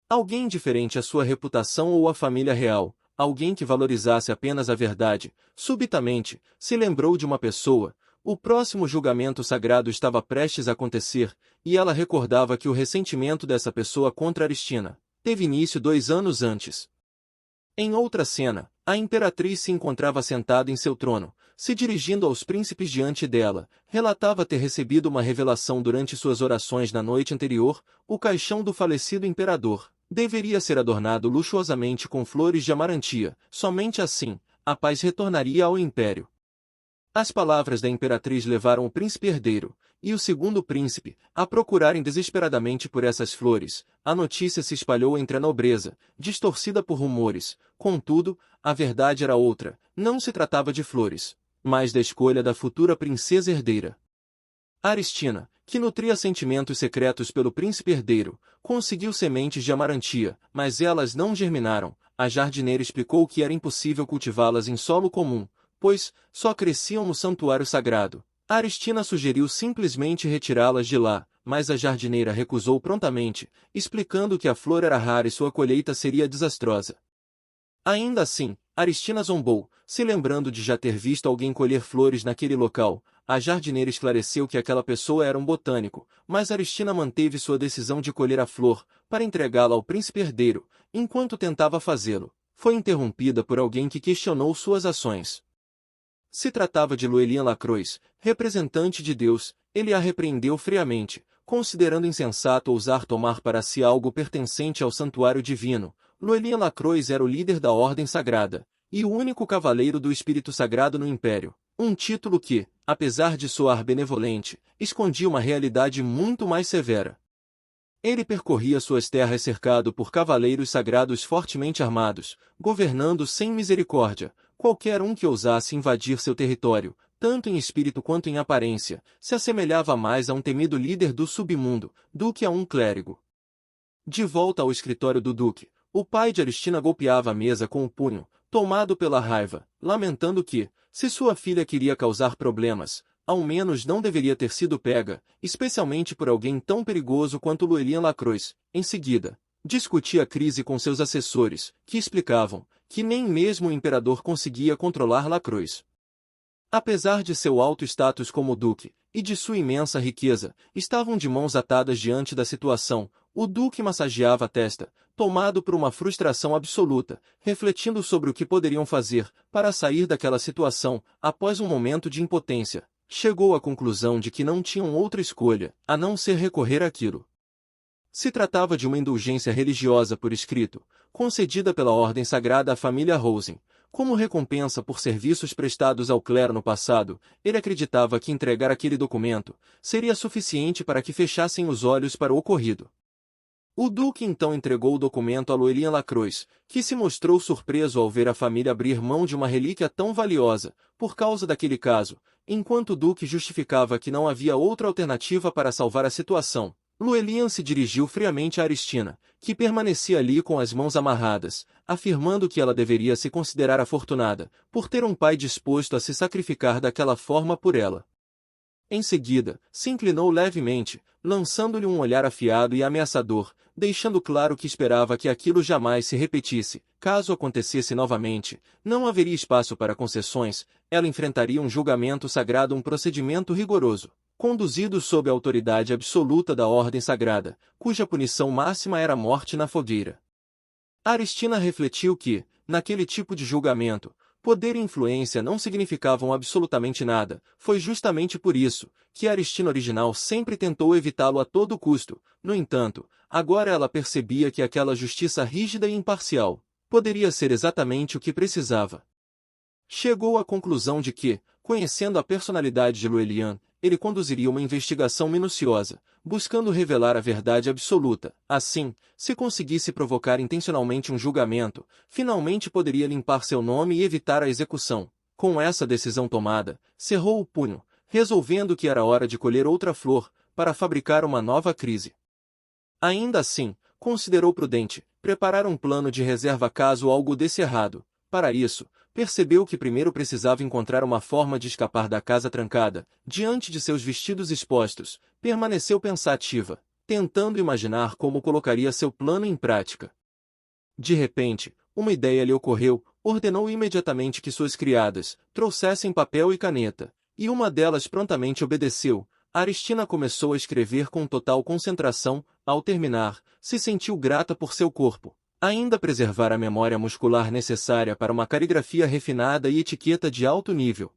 Alguém diferente à sua reputação ou à família real, alguém que valorizasse apenas a verdade. Subitamente, se lembrou de uma pessoa. O próximo julgamento sagrado estava prestes a acontecer, e ela recordava que o ressentimento dessa pessoa contra Aristina teve início 2 anos antes. Em outra cena, a imperatriz se encontrava sentada em seu trono, se dirigindo aos príncipes diante dela. Relatava ter recebido uma revelação durante suas orações na noite anterior: o caixão do falecido imperador deveria ser adornado luxuosamente com flores de amarantia. Somente assim, a paz retornaria ao império. As palavras da imperatriz levaram o príncipe herdeiro e o segundo príncipe a procurarem desesperadamente por essas flores. A notícia se espalhou entre a nobreza, distorcida por rumores. Contudo, a verdade era outra. Não se tratava de flores, mas da escolha da futura princesa herdeira. Aristina, que nutria sentimentos secretos pelo príncipe herdeiro, conseguiu sementes de amarantia, mas elas não germinaram. A jardineira explicou que era impossível cultivá-las em solo comum, pois só cresciam no santuário sagrado. Aristina sugeriu simplesmente retirá-las de lá, mas a jardineira recusou prontamente, explicando que a flor era rara e sua colheita seria desastrosa. Ainda assim, Aristina zombou, se lembrando de já ter visto alguém colher flores naquele local. a jardineira esclareceu que aquela pessoa era um botânico, mas Aristina manteve sua decisão de colher a flor, para entregá-la ao príncipe herdeiro. Enquanto tentava fazê-lo, foi interrompida por alguém que questionou suas ações. Se tratava de Llewellyn Lacroix, representante de Deus. Ele a repreendeu friamente, considerando insensato ousar tomar para si algo pertencente ao santuário divino. Llewellyn Lacroix era o líder da Ordem Sagrada, e o único cavaleiro do Espírito Sagrado no Império, um título que, apesar de soar benevolente, escondia uma realidade muito mais severa. Ele percorria suas terras cercado por cavaleiros sagrados fortemente armados, governando sem misericórdia qualquer um que ousasse invadir seu território, tanto em espírito quanto em aparência, se assemelhava mais a um temido líder do submundo, do que a um clérigo. De volta ao escritório do duque, o pai de Aristina golpeava a mesa com o punho, tomado pela raiva, lamentando que, se sua filha queria causar problemas, ao menos não deveria ter sido pega, especialmente por alguém tão perigoso quanto Llewellyn Lacroix. Em seguida, discutia a crise com seus assessores, que explicavam que nem mesmo o imperador conseguia controlar Lacroix. Apesar de seu alto status como duque, e de sua imensa riqueza, estavam de mãos atadas diante da situação. O duque massageava a testa, tomado por uma frustração absoluta, refletindo sobre o que poderiam fazer para sair daquela situação. Após um momento de impotência, chegou à conclusão de que não tinham outra escolha, a não ser recorrer àquilo. Se tratava de uma indulgência religiosa por escrito, concedida pela Ordem Sagrada à família Rosen. Como recompensa por serviços prestados ao clero no passado, ele acreditava que entregar aquele documento seria suficiente para que fechassem os olhos para o ocorrido. O duque então entregou o documento a Llewellyn Lacroix, que se mostrou surpreso ao ver a família abrir mão de uma relíquia tão valiosa, por causa daquele caso. Enquanto o duque justificava que não havia outra alternativa para salvar a situação, Llewellyn se dirigiu friamente a Aristina, que permanecia ali com as mãos amarradas, afirmando que ela deveria se considerar afortunada, por ter um pai disposto a se sacrificar daquela forma por ela. Em seguida, se inclinou levemente, lançando-lhe um olhar afiado e ameaçador, deixando claro que esperava que aquilo jamais se repetisse. Caso acontecesse novamente, não haveria espaço para concessões, ela enfrentaria um julgamento sagrado, um procedimento rigoroso, conduzido sob a autoridade absoluta da Ordem Sagrada, cuja punição máxima era a morte na fogueira. Aristina refletiu que, naquele tipo de julgamento, poder e influência não significavam absolutamente nada. Foi justamente por isso que a Aristina original sempre tentou evitá-lo a todo custo. No entanto, agora ela percebia que aquela justiça rígida e imparcial poderia ser exatamente o que precisava. Chegou à conclusão de que, conhecendo a personalidade de Llewellyn, ele conduziria uma investigação minuciosa, buscando revelar a verdade absoluta. Assim, se conseguisse provocar intencionalmente um julgamento, finalmente poderia limpar seu nome e evitar a execução. Com essa decisão tomada, cerrou o punho, resolvendo que era hora de colher outra flor, para fabricar uma nova crise. Ainda assim, considerou prudente preparar um plano de reserva caso algo desse errado. Para isso, percebeu que primeiro precisava encontrar uma forma de escapar da casa trancada. Diante de seus vestidos expostos, permaneceu pensativa, tentando imaginar como colocaria seu plano em prática. De repente, uma ideia lhe ocorreu. Ordenou imediatamente que suas criadas trouxessem papel e caneta, e uma delas prontamente obedeceu. Aristina começou a escrever com total concentração. Ao terminar, se sentiu grata por seu corpo ainda preservar a memória muscular necessária para uma caligrafia refinada e etiqueta de alto nível.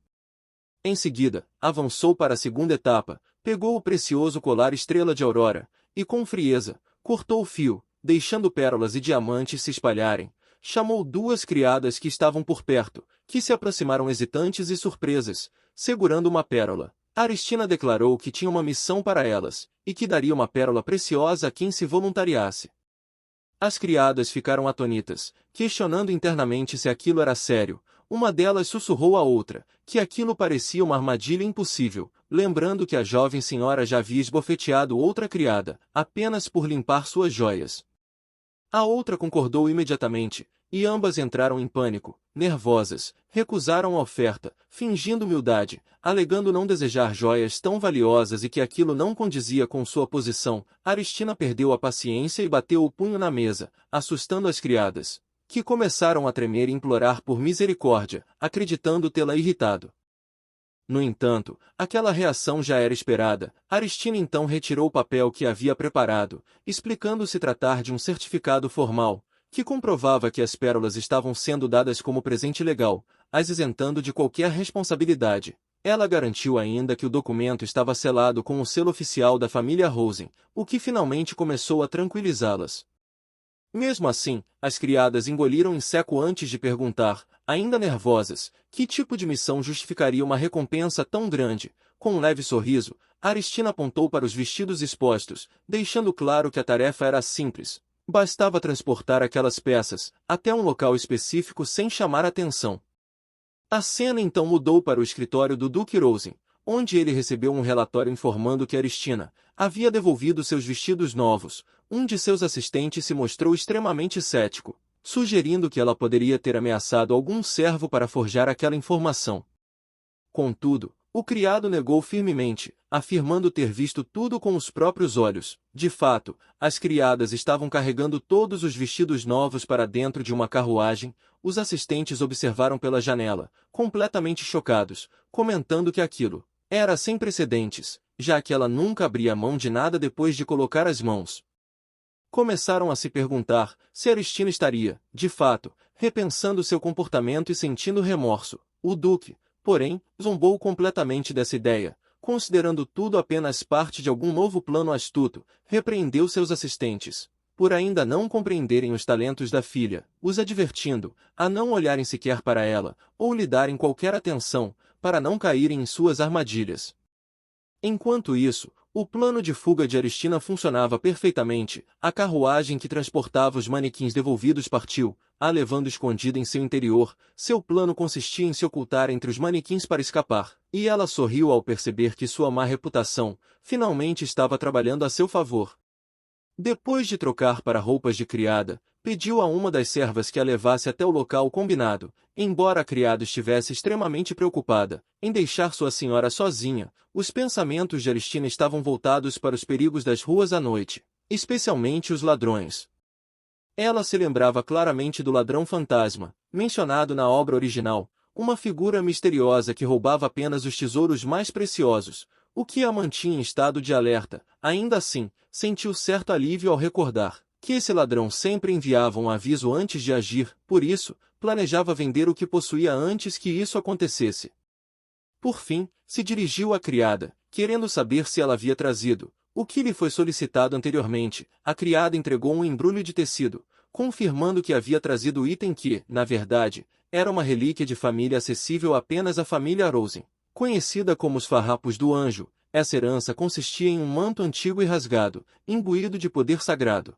Em seguida, avançou para a segunda etapa, pegou o precioso colar Estrela de Aurora, e com frieza, cortou o fio, deixando pérolas e diamantes se espalharem. Chamou duas criadas que estavam por perto, que se aproximaram hesitantes e surpresas, segurando uma pérola. Aristina declarou que tinha uma missão para elas, e que daria uma pérola preciosa a quem se voluntariasse. As criadas ficaram atônitas, questionando internamente se aquilo era sério. Uma delas sussurrou à outra, que aquilo parecia uma armadilha impossível, lembrando que a jovem senhora já havia esbofeteado outra criada, apenas por limpar suas joias. A outra concordou imediatamente, e ambas entraram em pânico, nervosas, recusaram a oferta, fingindo humildade, alegando não desejar joias tão valiosas e que aquilo não condizia com sua posição. Aristina perdeu a paciência e bateu o punho na mesa, assustando as criadas, que começaram a tremer e implorar por misericórdia, acreditando tê-la irritado. No entanto, aquela reação já era esperada. Aristina então retirou o papel que havia preparado, explicando se tratar de um certificado formal, que comprovava que as pérolas estavam sendo dadas como presente legal, as isentando de qualquer responsabilidade. Ela garantiu ainda que o documento estava selado com o selo oficial da família Rosen, o que finalmente começou a tranquilizá-las. Mesmo assim, as criadas engoliram em seco antes de perguntar, ainda nervosas, que tipo de missão justificaria uma recompensa tão grande. Com um leve sorriso, Aristina apontou para os vestidos expostos, deixando claro que a tarefa era simples. Bastava transportar aquelas peças até um local específico sem chamar atenção. A cena então mudou para o escritório do Duque Rosen, onde ele recebeu um relatório informando que Aristina havia devolvido seus vestidos novos. Um de seus assistentes se mostrou extremamente cético, sugerindo que ela poderia ter ameaçado algum servo para forjar aquela informação. Contudo, o criado negou firmemente, afirmando ter visto tudo com os próprios olhos. De fato, as criadas estavam carregando todos os vestidos novos para dentro de uma carruagem. Os assistentes observaram pela janela, completamente chocados, comentando que aquilo era sem precedentes, já que ela nunca abria mão de nada depois de colocar as mãos. Começaram a se perguntar se Aristina estaria, de fato, repensando seu comportamento e sentindo remorso. O Duque, porém, zombou completamente dessa ideia, considerando tudo apenas parte de algum novo plano astuto. Repreendeu seus assistentes por ainda não compreenderem os talentos da filha, os advertindo a não olharem sequer para ela, ou lhe darem qualquer atenção, para não caírem em suas armadilhas. Enquanto isso, o plano de fuga de Aristina funcionava perfeitamente. A carruagem que transportava os manequins devolvidos partiu, a levando escondida em seu interior. Seu plano consistia em se ocultar entre os manequins para escapar, e ela sorriu ao perceber que sua má reputação finalmente estava trabalhando a seu favor. Depois de trocar para roupas de criada, pediu a uma das servas que a levasse até o local combinado. Embora a criada estivesse extremamente preocupada em deixar sua senhora sozinha, os pensamentos de Aristina estavam voltados para os perigos das ruas à noite, especialmente os ladrões. Ela se lembrava claramente do ladrão fantasma, mencionado na obra original, uma figura misteriosa que roubava apenas os tesouros mais preciosos, o que a mantinha em estado de alerta. Ainda assim, sentiu certo alívio ao recordar que esse ladrão sempre enviava um aviso antes de agir, por isso, planejava vender o que possuía antes que isso acontecesse. Por fim, se dirigiu à criada, querendo saber se ela havia trazido o que lhe foi solicitado anteriormente. A criada entregou um embrulho de tecido, confirmando que havia trazido o item que, na verdade, era uma relíquia de família acessível apenas à família Rosen. Conhecida como os farrapos do anjo, essa herança consistia em um manto antigo e rasgado, imbuído de poder sagrado.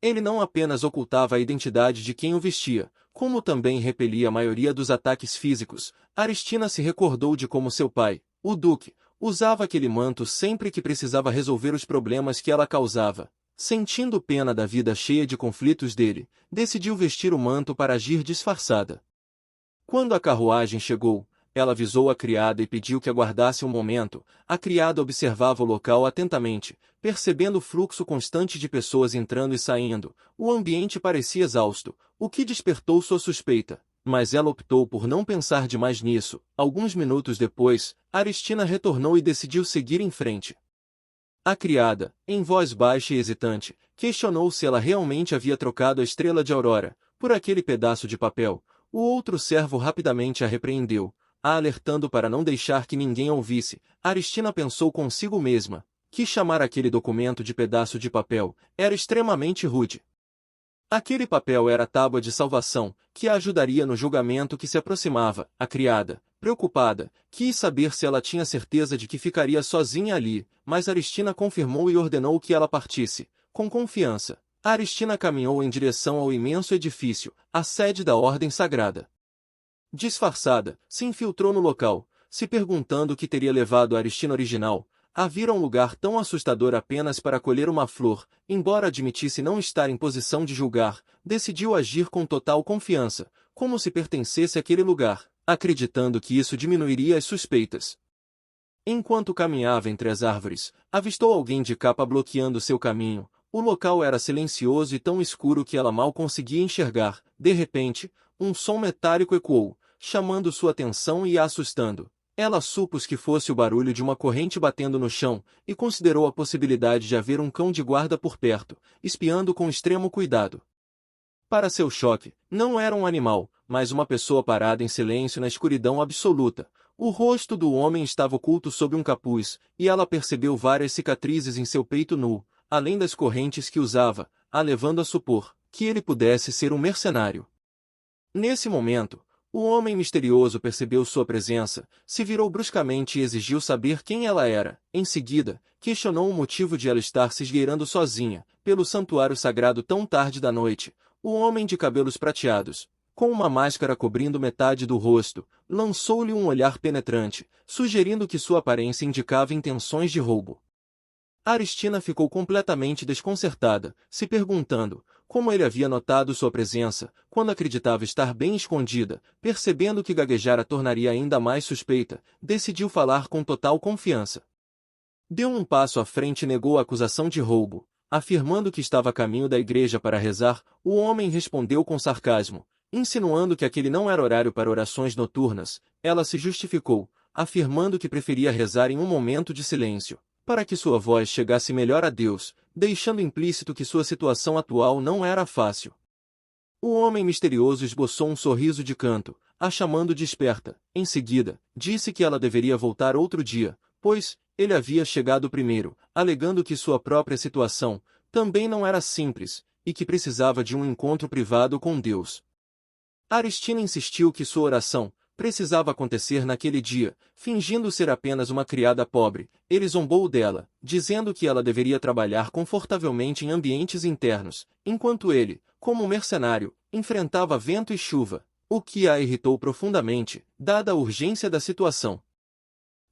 Ele não apenas ocultava a identidade de quem o vestia, como também repelia a maioria dos ataques físicos. Aristina se recordou de como seu pai, o Duque, usava aquele manto sempre que precisava resolver os problemas que ela causava. Sentindo pena da vida cheia de conflitos dele, decidiu vestir o manto para agir disfarçada. Quando a carruagem chegou, ela avisou a criada e pediu que aguardasse um momento. A criada observava o local atentamente, percebendo o fluxo constante de pessoas entrando e saindo. O ambiente parecia exausto, o que despertou sua suspeita. Mas ela optou por não pensar demais nisso. Alguns minutos depois, Aristina retornou e decidiu seguir em frente. A criada, em voz baixa e hesitante, questionou se ela realmente havia trocado a estrela de Aurora por aquele pedaço de papel. O outro servo rapidamente a repreendeu, a alertando para não deixar que ninguém a ouvisse. Aristina pensou consigo mesma que chamar aquele documento de pedaço de papel era extremamente rude. Aquele papel era a tábua de salvação, que a ajudaria no julgamento que se aproximava. A criada, preocupada, quis saber se ela tinha certeza de que ficaria sozinha ali, mas Aristina confirmou e ordenou que ela partisse, com confiança. Aristina caminhou em direção ao imenso edifício, a sede da Ordem Sagrada. Disfarçada, se infiltrou no local, se perguntando o que teria levado a Aristina original a vir a um lugar tão assustador apenas para colher uma flor. Embora admitisse não estar em posição de julgar, decidiu agir com total confiança, como se pertencesse àquele lugar, acreditando que isso diminuiria as suspeitas. Enquanto caminhava entre as árvores, avistou alguém de capa bloqueando seu caminho. O local era silencioso e tão escuro que ela mal conseguia enxergar. De repente, um som metálico ecoou, chamando sua atenção e a assustando. Ela supôs que fosse o barulho de uma corrente batendo no chão, e considerou a possibilidade de haver um cão de guarda por perto, espiando com extremo cuidado. Para seu choque, não era um animal, mas uma pessoa parada em silêncio na escuridão absoluta. O rosto do homem estava oculto sob um capuz, e ela percebeu várias cicatrizes em seu peito nu, além das correntes que usava, a levando a supor que ele pudesse ser um mercenário. Nesse momento, o homem misterioso percebeu sua presença, se virou bruscamente e exigiu saber quem ela era. Em seguida, questionou o motivo de ela estar se esgueirando sozinha, pelo santuário sagrado tão tarde da noite. O homem de cabelos prateados, com uma máscara cobrindo metade do rosto, lançou-lhe um olhar penetrante, sugerindo que sua aparência indicava intenções de roubo. Aristina ficou completamente desconcertada, se perguntando como ele havia notado sua presença, quando acreditava estar bem escondida. Percebendo que gaguejar a tornaria ainda mais suspeita, decidiu falar com total confiança. Deu um passo à frente e negou a acusação de roubo, afirmando que estava a caminho da igreja para rezar. O homem respondeu com sarcasmo, insinuando que aquele não era horário para orações noturnas. Ela se justificou, afirmando que preferia rezar em um momento de silêncio, para que sua voz chegasse melhor a Deus, deixando implícito que sua situação atual não era fácil. O homem misterioso esboçou um sorriso de canto, a chamando de esperta. Em seguida, disse que ela deveria voltar outro dia, pois ele havia chegado primeiro, alegando que sua própria situação também não era simples, e que precisava de um encontro privado com Deus. Aristina insistiu que sua oração precisava acontecer naquele dia, fingindo ser apenas uma criada pobre. Ele zombou dela, dizendo que ela deveria trabalhar confortavelmente em ambientes internos, enquanto ele, como mercenário, enfrentava vento e chuva, o que a irritou profundamente, dada a urgência da situação.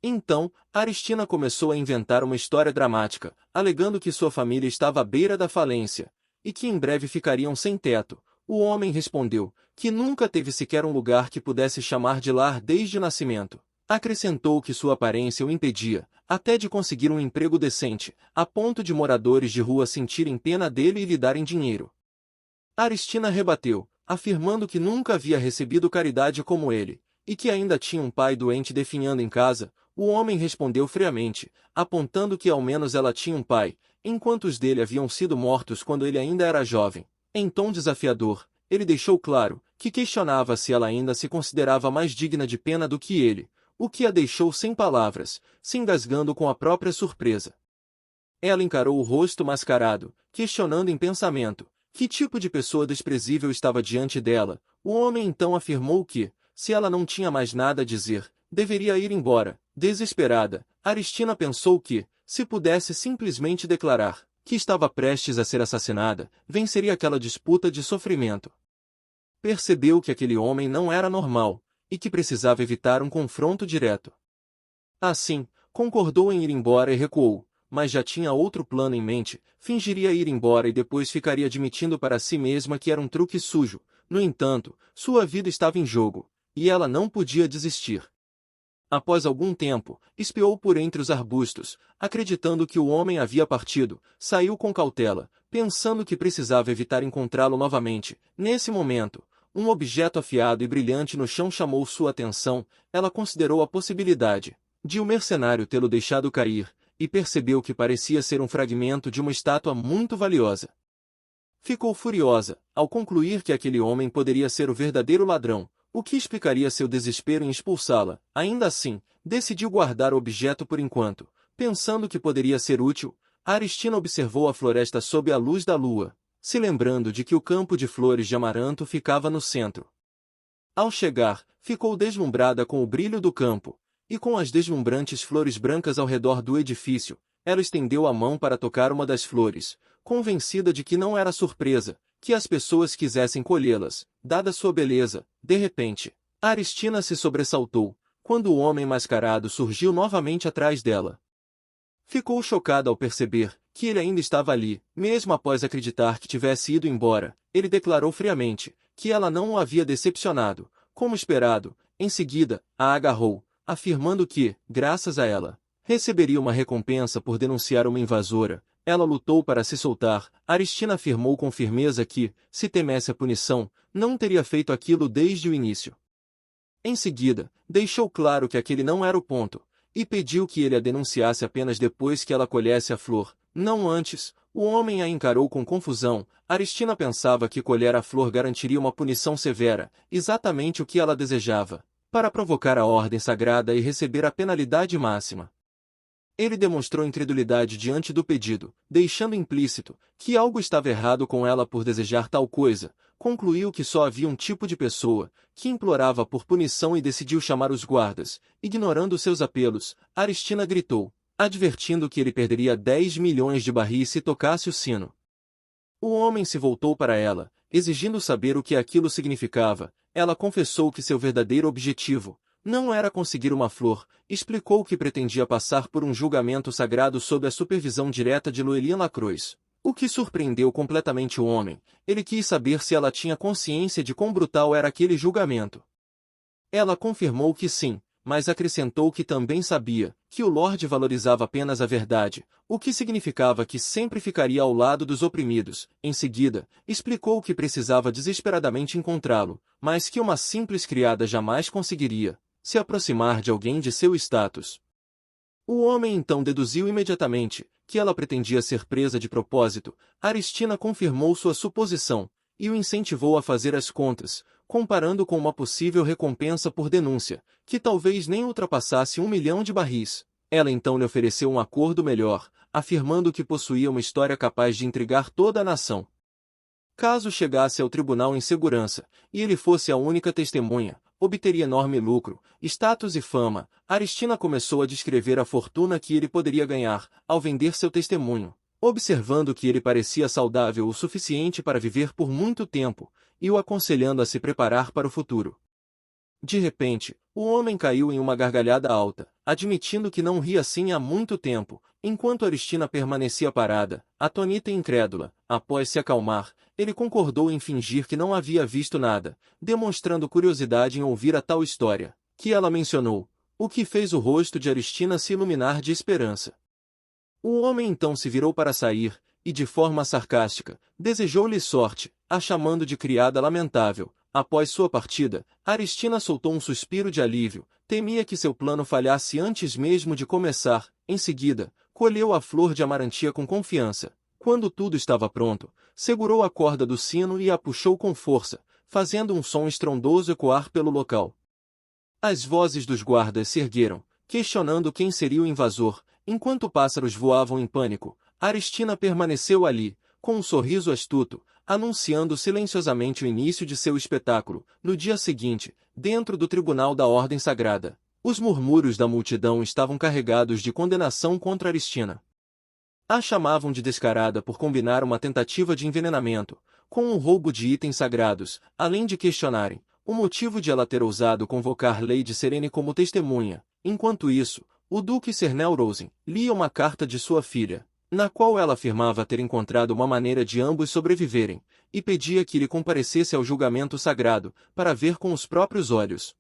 Então, Aristina começou a inventar uma história dramática, alegando que sua família estava à beira da falência, e que em breve ficariam sem teto. O homem respondeu que nunca teve sequer um lugar que pudesse chamar de lar desde o nascimento. Acrescentou que sua aparência o impedia, até de conseguir um emprego decente, a ponto de moradores de rua sentirem pena dele e lhe darem dinheiro. Aristina rebateu, afirmando que nunca havia recebido caridade como ele, e que ainda tinha um pai doente definhando em casa. O homem respondeu friamente, apontando que ao menos ela tinha um pai, enquanto os dele haviam sido mortos quando ele ainda era jovem. Em tom desafiador, ele deixou claro que questionava se ela ainda se considerava mais digna de pena do que ele, o que a deixou sem palavras, se engasgando com a própria surpresa. Ela encarou o rosto mascarado, questionando em pensamento que tipo de pessoa desprezível estava diante dela. O homem então afirmou que, se ela não tinha mais nada a dizer, deveria ir embora. Desesperada, Aristina pensou que, se pudesse simplesmente declarar que estava prestes a ser assassinada, venceria aquela disputa de sofrimento. Percebeu que aquele homem não era normal, e que precisava evitar um confronto direto. Assim, concordou em ir embora e recuou, mas já tinha outro plano em mente. Fingiria ir embora e depois ficaria admitindo para si mesma que era um truque sujo. No entanto, sua vida estava em jogo, e ela não podia desistir. Após algum tempo, espiou por entre os arbustos, acreditando que o homem havia partido. Saiu com cautela, pensando que precisava evitar encontrá-lo novamente. Nesse momento, um objeto afiado e brilhante no chão chamou sua atenção. Ela considerou a possibilidade de o mercenário tê-lo deixado cair, e percebeu que parecia ser um fragmento de uma estátua muito valiosa. Ficou furiosa, ao concluir que aquele homem poderia ser o verdadeiro ladrão, o que explicaria seu desespero em expulsá-la. Ainda assim, decidiu guardar o objeto por enquanto, pensando que poderia ser útil. Aristina observou a floresta sob a luz da lua, se lembrando de que o campo de flores de amaranto ficava no centro. Ao chegar, ficou deslumbrada com o brilho do campo, e com as deslumbrantes flores brancas ao redor do edifício. Ela estendeu a mão para tocar uma das flores, convencida de que não era surpresa que as pessoas quisessem colhê-las, dada sua beleza. De repente, Aristina se sobressaltou, quando o homem mascarado surgiu novamente atrás dela. Ficou chocada ao perceber que ele ainda estava ali, mesmo após acreditar que tivesse ido embora. Ele declarou friamente que ela não o havia decepcionado, como esperado. Em seguida, a agarrou, afirmando que, graças a ela, receberia uma recompensa por denunciar uma invasora. Ela lutou para se soltar. Aristina afirmou com firmeza que, se temesse a punição, não teria feito aquilo desde o início. Em seguida, deixou claro que aquele não era o ponto, e pediu que ele a denunciasse apenas depois que ela colhesse a flor, não antes. O homem a encarou com confusão. Aristina pensava que colher a flor garantiria uma punição severa, exatamente o que ela desejava, para provocar a ordem sagrada e receber a penalidade máxima. Ele demonstrou incredulidade diante do pedido, deixando implícito que algo estava errado com ela por desejar tal coisa. Concluiu que só havia um tipo de pessoa que implorava por punição e decidiu chamar os guardas. Ignorando seus apelos, Aristina gritou, advertindo que ele perderia 10 milhões de barris se tocasse o sino. O homem se voltou para ela, exigindo saber o que aquilo significava. Ela confessou que seu verdadeiro objetivo não era conseguir uma flor, explicou que pretendia passar por um julgamento sagrado sob a supervisão direta de Llewellyn Lacroix. O que surpreendeu completamente o homem. Ele quis saber se ela tinha consciência de quão brutal era aquele julgamento. Ela confirmou que sim, mas acrescentou que também sabia que o Lorde valorizava apenas a verdade, o que significava que sempre ficaria ao lado dos oprimidos. Em seguida, explicou que precisava desesperadamente encontrá-lo, mas que uma simples criada jamais conseguiria se aproximar de alguém de seu status. O homem então deduziu imediatamente que ela pretendia ser presa de propósito. Aristina confirmou sua suposição e o incentivou a fazer as contas, comparando com uma possível recompensa por denúncia, que talvez nem ultrapassasse 1 milhão de barris. Ela então lhe ofereceu um acordo melhor, afirmando que possuía uma história capaz de intrigar toda a nação. Caso chegasse ao tribunal em segurança, e ele fosse a única testemunha, obteria enorme lucro, status e fama. Aristina começou a descrever a fortuna que ele poderia ganhar ao vender seu testemunho, observando que ele parecia saudável o suficiente para viver por muito tempo, e o aconselhando a se preparar para o futuro. De repente, o homem caiu em uma gargalhada alta, admitindo que não ria assim há muito tempo, enquanto Aristina permanecia parada, atônita e incrédula. Após se acalmar, ele concordou em fingir que não havia visto nada, demonstrando curiosidade em ouvir a tal história, que ela mencionou, o que fez o rosto de Aristina se iluminar de esperança. O homem então se virou para sair, e de forma sarcástica, desejou-lhe sorte, a chamando de criada lamentável. Após sua partida, Aristina soltou um suspiro de alívio, temia que seu plano falhasse antes mesmo de começar. Em seguida, colheu a flor de amarantia com confiança. Quando tudo estava pronto, segurou a corda do sino e a puxou com força, fazendo um som estrondoso ecoar pelo local. As vozes dos guardas se ergueram, questionando quem seria o invasor. Enquanto pássaros voavam em pânico, Aristina permaneceu ali, com um sorriso astuto, anunciando silenciosamente o início de seu espetáculo. No dia seguinte, dentro do tribunal da Ordem Sagrada, os murmúrios da multidão estavam carregados de condenação contra Aristina. A chamavam de descarada por combinar uma tentativa de envenenamento com um roubo de itens sagrados, além de questionarem o motivo de ela ter ousado convocar Lady Serene como testemunha. Enquanto isso, o Duque Cernel Rosen lia uma carta de sua filha, na qual ela afirmava ter encontrado uma maneira de ambos sobreviverem, e pedia que ele comparecesse ao julgamento sagrado, para ver com os próprios olhos.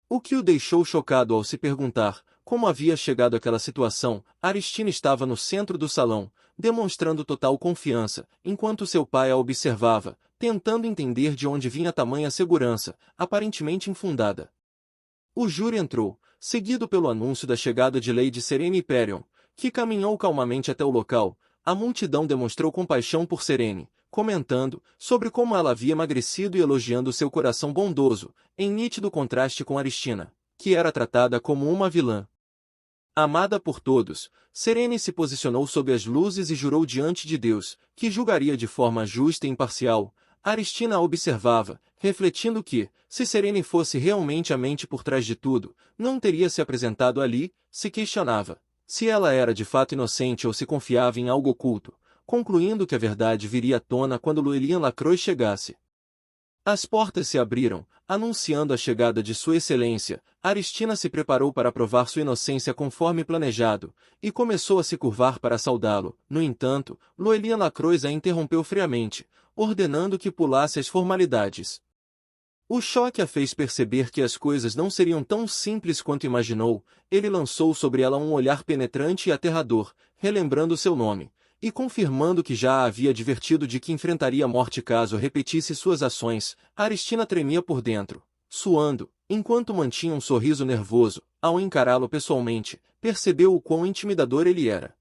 O que o deixou chocado ao se perguntar como havia chegado àquela situação. Aristina estava no centro do salão, demonstrando total confiança, enquanto seu pai a observava, tentando entender de onde vinha tamanha segurança, aparentemente infundada. O júri entrou, seguido pelo anúncio da chegada de Lady Serene Hyperion, que caminhou calmamente até o local. A multidão demonstrou compaixão por Serene, comentando sobre como ela havia emagrecido e elogiando seu coração bondoso, em nítido contraste com Aristina, que era tratada como uma vilã. Amada por todos, Serene se posicionou sob as luzes e jurou diante de Deus, que julgaria de forma justa e imparcial. Aristina a observava, refletindo que, se Serene fosse realmente a mente por trás de tudo, não teria se apresentado ali. Se questionava se ela era de fato inocente ou se confiava em algo oculto, concluindo que a verdade viria à tona quando Llewellyn Lacroix chegasse. As portas se abriram, anunciando a chegada de Sua Excelência. Aristina se preparou para provar sua inocência conforme planejado, e começou a se curvar para saudá-lo. No entanto, Llewellyn Lacroix a interrompeu friamente, ordenando que pulasse as formalidades. O choque a fez perceber que as coisas não seriam tão simples quanto imaginou. Ele lançou sobre ela um olhar penetrante e aterrador, relembrando seu nome, e confirmando que já a havia advertido de que enfrentaria a morte caso repetisse suas ações. Aristina tremia por dentro, suando, Enquanto mantinha um sorriso nervoso, ao encará-lo pessoalmente, percebeu o quão intimidador ele era.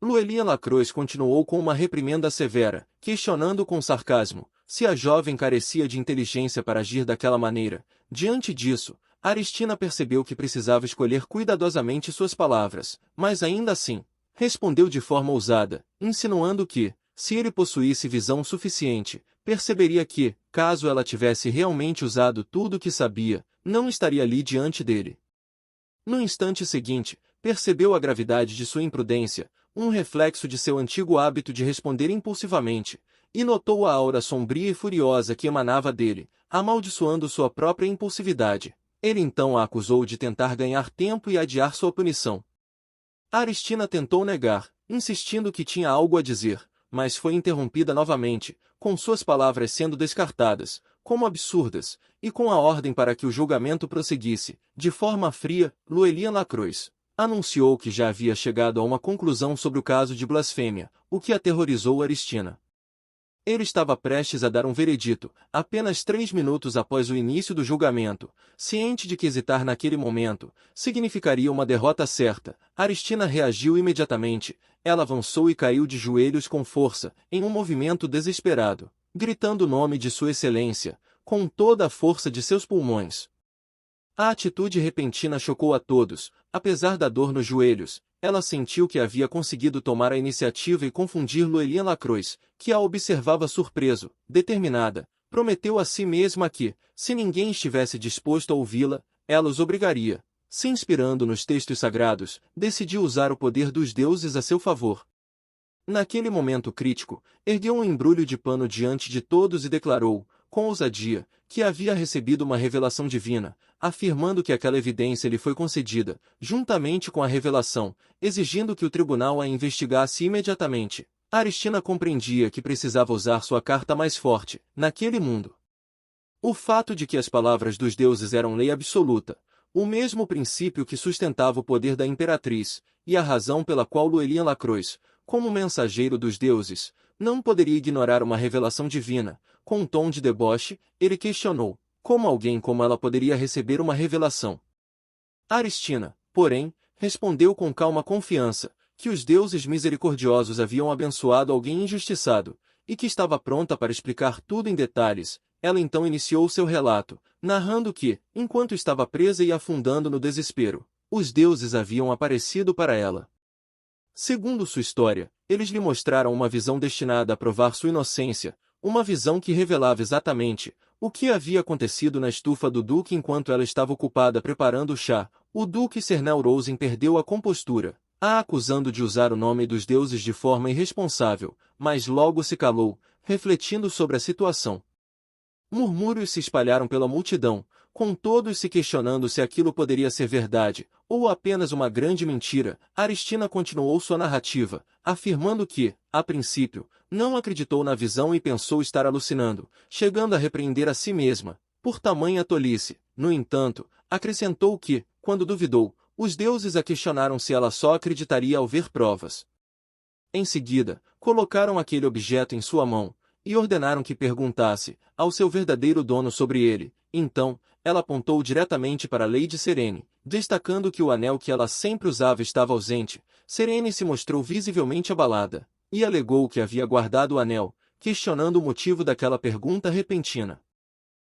Louelien Lacroix continuou com uma reprimenda severa, questionando com sarcasmo se a jovem carecia de inteligência para agir daquela maneira. Diante disso, Aristina percebeu que precisava escolher cuidadosamente suas palavras, mas ainda assim, respondeu de forma ousada, insinuando que, se ele possuísse visão suficiente, perceberia que, caso ela tivesse realmente usado tudo o que sabia, não estaria ali diante dele. No instante seguinte, percebeu a gravidade de sua imprudência, um reflexo de seu antigo hábito de responder impulsivamente, e notou a aura sombria e furiosa que emanava dele, amaldiçoando sua própria impulsividade. Ele então a acusou de tentar ganhar tempo e adiar sua punição. Aristina tentou negar, insistindo que tinha algo a dizer, mas foi interrompida novamente, com suas palavras sendo descartadas, como absurdas, e com a ordem para que o julgamento prosseguisse. De forma fria, Louelien Lacroix anunciou que já havia chegado a uma conclusão sobre o caso de blasfêmia, o que aterrorizou Aristina. Ele estava prestes a dar um veredito, apenas 3 minutos após o início do julgamento, ciente de que hesitar naquele momento significaria uma derrota certa. Aristina reagiu imediatamente, ela avançou e caiu de joelhos com força, em um movimento desesperado, gritando o nome de Sua Excelência, com toda a força de seus pulmões. A atitude repentina chocou a todos, apesar da dor nos joelhos. Ela sentiu que havia conseguido tomar a iniciativa e confundir Louelien Lacroix, que a observava surpreso, determinada. Prometeu a si mesma que, se ninguém estivesse disposto a ouvi-la, ela os obrigaria. Se inspirando nos textos sagrados, decidiu usar o poder dos deuses a seu favor. Naquele momento crítico, ergueu um embrulho de pano diante de todos e declarou, com ousadia, que havia recebido uma revelação divina, afirmando que aquela evidência lhe foi concedida, juntamente com a revelação, exigindo que o tribunal a investigasse imediatamente. Aristina compreendia que precisava usar sua carta mais forte, naquele mundo. O fato de que as palavras dos deuses eram lei absoluta, o mesmo princípio que sustentava o poder da imperatriz, e a razão pela qual Louelien Lacroix, como mensageiro dos deuses, não poderia ignorar uma revelação divina. Com um tom de deboche, ele questionou, como alguém como ela poderia receber uma revelação? Aristina, porém, respondeu com calma confiança, que os deuses misericordiosos haviam abençoado alguém injustiçado, e que estava pronta para explicar tudo em detalhes. Ela então iniciou seu relato, narrando que, enquanto estava presa e afundando no desespero, os deuses haviam aparecido para ela. Segundo sua história, eles lhe mostraram uma visão destinada a provar sua inocência, uma visão que revelava exatamente o que havia acontecido na estufa do Duque enquanto ela estava ocupada preparando o chá. O Duque Cernel Rosen perdeu a compostura, a acusando de usar o nome dos deuses de forma irresponsável, mas logo se calou, refletindo sobre a situação. Murmúrios se espalharam pela multidão, com todos se questionando se aquilo poderia ser verdade, ou apenas uma grande mentira. Aristina continuou sua narrativa, afirmando que, a princípio, não acreditou na visão e pensou estar alucinando, chegando a repreender a si mesma, por tamanha tolice. No entanto, acrescentou que, quando duvidou, os deuses a questionaram se ela só acreditaria ao ver provas. Em seguida, colocaram aquele objeto em sua mão, e ordenaram que perguntasse ao seu verdadeiro dono sobre ele. Então, ela apontou diretamente para Lady Serene, destacando que o anel que ela sempre usava estava ausente. Serene se mostrou visivelmente abalada, e alegou que havia guardado o anel, questionando o motivo daquela pergunta repentina.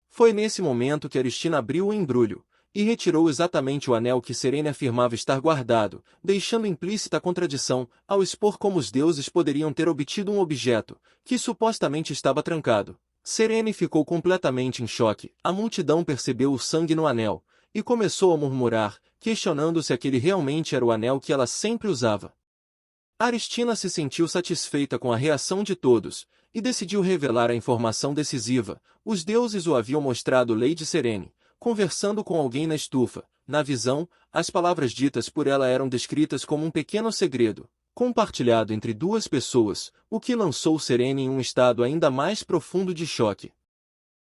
Foi nesse momento que Aristina abriu o embrulho, e retirou exatamente o anel que Serene afirmava estar guardado, deixando implícita a contradição, ao expor como os deuses poderiam ter obtido um objeto, que supostamente estava trancado. Serene ficou completamente em choque. A multidão percebeu o sangue no anel, e começou a murmurar, questionando se aquele realmente era o anel que ela sempre usava. Aristina se sentiu satisfeita com a reação de todos, e decidiu revelar a informação decisiva. Os deuses o haviam mostrado Lady Serene, conversando com alguém na estufa. Na visão, as palavras ditas por ela eram descritas como um pequeno segredo, compartilhado entre duas pessoas, o que lançou Serene em um estado ainda mais profundo de choque.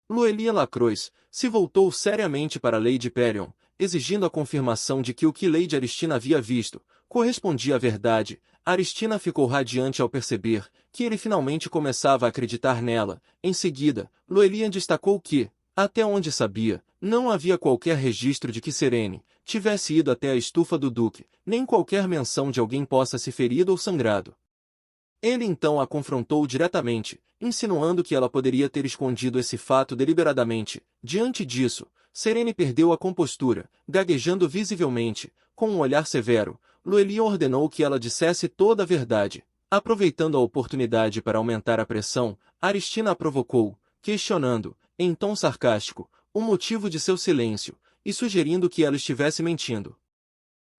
Louelien Lacroix se voltou seriamente para Lady Perion, exigindo a confirmação de que o que Lady Aristina havia visto correspondia à verdade. Aristina ficou radiante ao perceber que ele finalmente começava a acreditar nela. Em seguida, Louelien destacou que, até onde sabia, Não havia qualquer registro de que Serene tivesse ido até a estufa do Duque, nem qualquer menção de alguém possa se ferido ou sangrado. Ele então a confrontou diretamente, insinuando que ela poderia ter escondido esse fato deliberadamente. Diante disso, Serene perdeu a compostura, gaguejando visivelmente, com um olhar severo. Llewellyn ordenou que ela dissesse toda a verdade. Aproveitando a oportunidade para aumentar a pressão, Aristina a provocou, questionando, em tom sarcástico, o motivo de seu silêncio, e sugerindo que ela estivesse mentindo.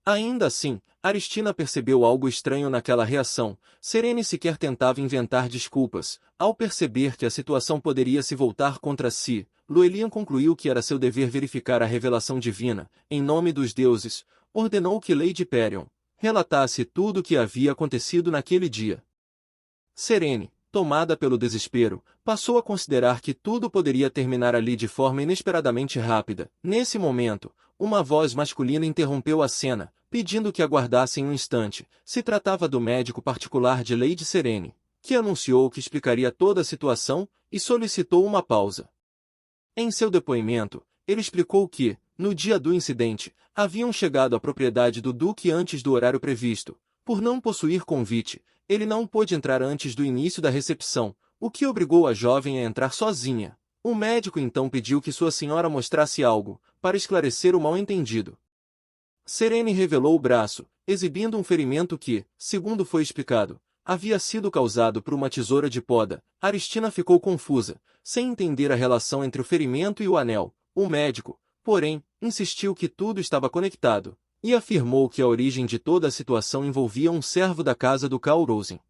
Ainda assim, Aristina percebeu algo estranho naquela reação. Serene sequer tentava inventar desculpas. Ao perceber que a situação poderia se voltar contra si, Llewellyn concluiu que era seu dever verificar a revelação divina. Em nome dos deuses, ordenou que Lady Perion relatasse tudo o que havia acontecido naquele dia. Serene, tomada pelo desespero, passou a considerar que tudo poderia terminar ali de forma inesperadamente rápida. Nesse momento, uma voz masculina interrompeu a cena, pedindo que aguardassem um instante. Se tratava do médico particular de Lady Serene, que anunciou que explicaria toda a situação e solicitou uma pausa. Em seu depoimento, ele explicou que, no dia do incidente, haviam chegado à propriedade do Duque antes do horário previsto. Por não possuir convite, ele não pôde entrar antes do início da recepção, o que obrigou a jovem a entrar sozinha. O médico então pediu que sua senhora mostrasse algo, para esclarecer o mal-entendido. Serene revelou o braço, exibindo um ferimento que, segundo foi explicado, havia sido causado por uma tesoura de poda. Aristina ficou confusa, sem entender a relação entre o ferimento e o anel. O médico, porém, insistiu que tudo estava conectado, e afirmou que a origem de toda a situação envolvia um servo da casa do Carl Rosen.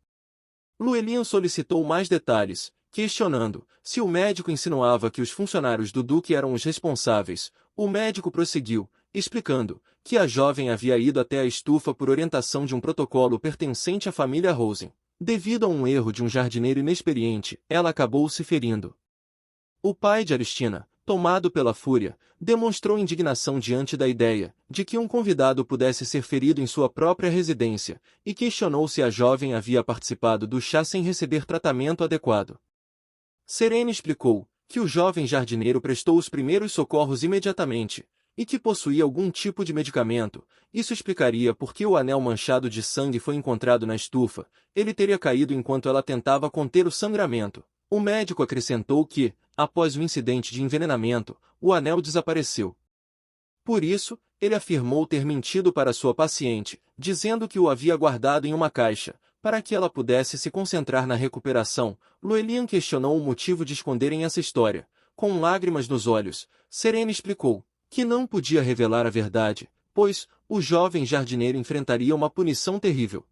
Llewellyn solicitou mais detalhes, questionando se o médico insinuava que os funcionários do Duque eram os responsáveis. O médico prosseguiu, explicando que a jovem havia ido até a estufa por orientação de um protocolo pertencente à família Rosen. Devido a um erro de um jardineiro inexperiente, ela acabou se ferindo. O pai de Aristina, tomado pela fúria, demonstrou indignação diante da ideia de que um convidado pudesse ser ferido em sua própria residência, e questionou se a jovem havia participado do chá sem receber tratamento adequado. Serene explicou que o jovem jardineiro prestou os primeiros socorros imediatamente, e que possuía algum tipo de medicamento. Isso explicaria por que o anel manchado de sangue foi encontrado na estufa. Ele teria caído enquanto ela tentava conter o sangramento. O médico acrescentou que, após o incidente de envenenamento, o anel desapareceu. Por isso, ele afirmou ter mentido para sua paciente, dizendo que o havia guardado em uma caixa, para que ela pudesse se concentrar na recuperação. Llewellyn questionou o motivo de esconderem essa história. Com lágrimas nos olhos, Serene explicou que não podia revelar a verdade, pois o jovem jardineiro enfrentaria uma punição terrível.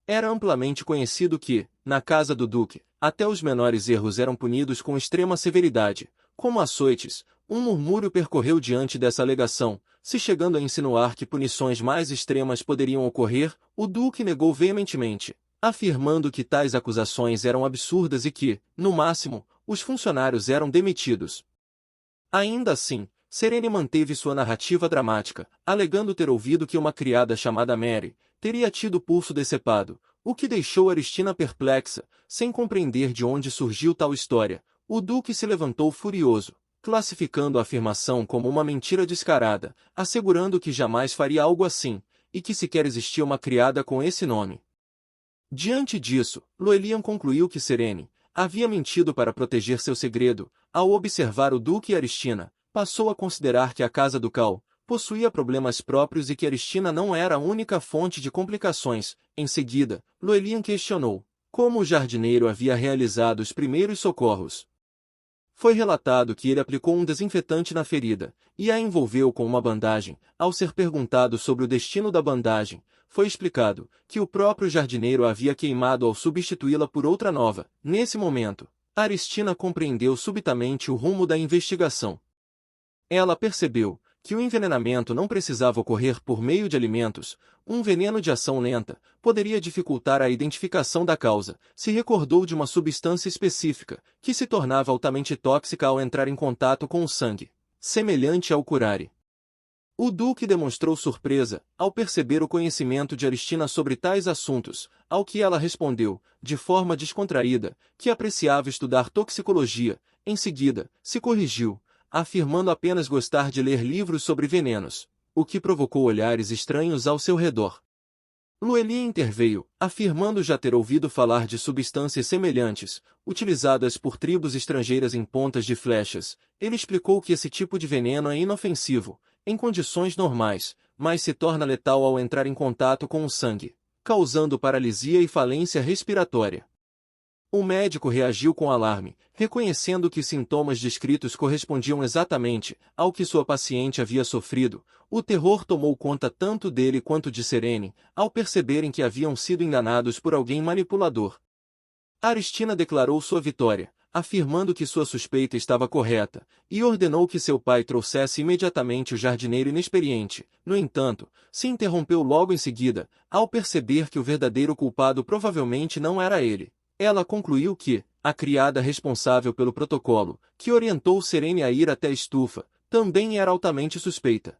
Era amplamente conhecido que, na casa do Duque, até os menores erros eram punidos com extrema severidade, como açoites. Um murmúrio percorreu diante dessa alegação, se chegando a insinuar que punições mais extremas poderiam ocorrer. O Duque negou veementemente, afirmando que tais acusações eram absurdas e que, no máximo, os funcionários eram demitidos. Ainda assim, Serene manteve sua narrativa dramática, alegando ter ouvido que uma criada chamada Mary teria tido o pulso decepado, o que deixou Aristina perplexa, sem compreender de onde surgiu tal história. O Duque se levantou furioso, classificando a afirmação como uma mentira descarada, assegurando que jamais faria algo assim, e que sequer existia uma criada com esse nome. Diante disso, Llewellyn concluiu que Serene havia mentido para proteger seu segredo. Ao observar o Duque e Aristina, passou a considerar que a casa do Cal possuía problemas próprios e que Aristina não era a única fonte de complicações. Em seguida, Llewellyn questionou como o jardineiro havia realizado os primeiros socorros. Foi relatado que ele aplicou um desinfetante na ferida e a envolveu com uma bandagem. Ao ser perguntado sobre o destino da bandagem, foi explicado que o próprio jardineiro a havia queimado ao substituí-la por outra nova. Nesse momento, Aristina compreendeu subitamente o rumo da investigação. Ela percebeu que o envenenamento não precisava ocorrer por meio de alimentos. Um veneno de ação lenta poderia dificultar a identificação da causa. Se recordou de uma substância específica, que se tornava altamente tóxica ao entrar em contato com o sangue, semelhante ao curare. O Duque demonstrou surpresa ao perceber o conhecimento de Aristina sobre tais assuntos, ao que ela respondeu, de forma descontraída, que apreciava estudar toxicologia. Em seguida, se corrigiu, afirmando apenas gostar de ler livros sobre venenos, o que provocou olhares estranhos ao seu redor. Llewellyn interveio, afirmando já ter ouvido falar de substâncias semelhantes, utilizadas por tribos estrangeiras em pontas de flechas. Ele explicou que esse tipo de veneno é inofensivo, em condições normais, mas se torna letal ao entrar em contato com o sangue, causando paralisia e falência respiratória. O médico reagiu com alarme, reconhecendo que os sintomas descritos correspondiam exatamente ao que sua paciente havia sofrido. O terror tomou conta tanto dele quanto de Serene, ao perceberem que haviam sido enganados por alguém manipulador. Aristina declarou sua vitória, afirmando que sua suspeita estava correta, e ordenou que seu pai trouxesse imediatamente o jardineiro inexperiente. No entanto, se interrompeu logo em seguida, ao perceber que o verdadeiro culpado provavelmente não era ele. Ela concluiu que a criada responsável pelo protocolo, que orientou Serene a ir até a estufa, também era altamente suspeita.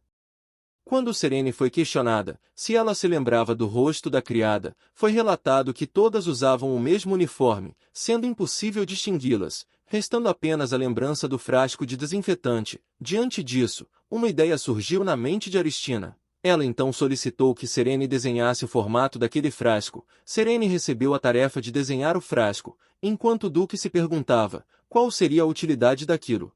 Quando Serene foi questionada se ela se lembrava do rosto da criada, foi relatado que todas usavam o mesmo uniforme, sendo impossível distingui-las, restando apenas a lembrança do frasco de desinfetante. Diante disso, uma ideia surgiu na mente de Aristina. Ela então solicitou que Serene desenhasse o formato daquele frasco. Serene recebeu a tarefa de desenhar o frasco, enquanto Duque se perguntava qual seria a utilidade daquilo.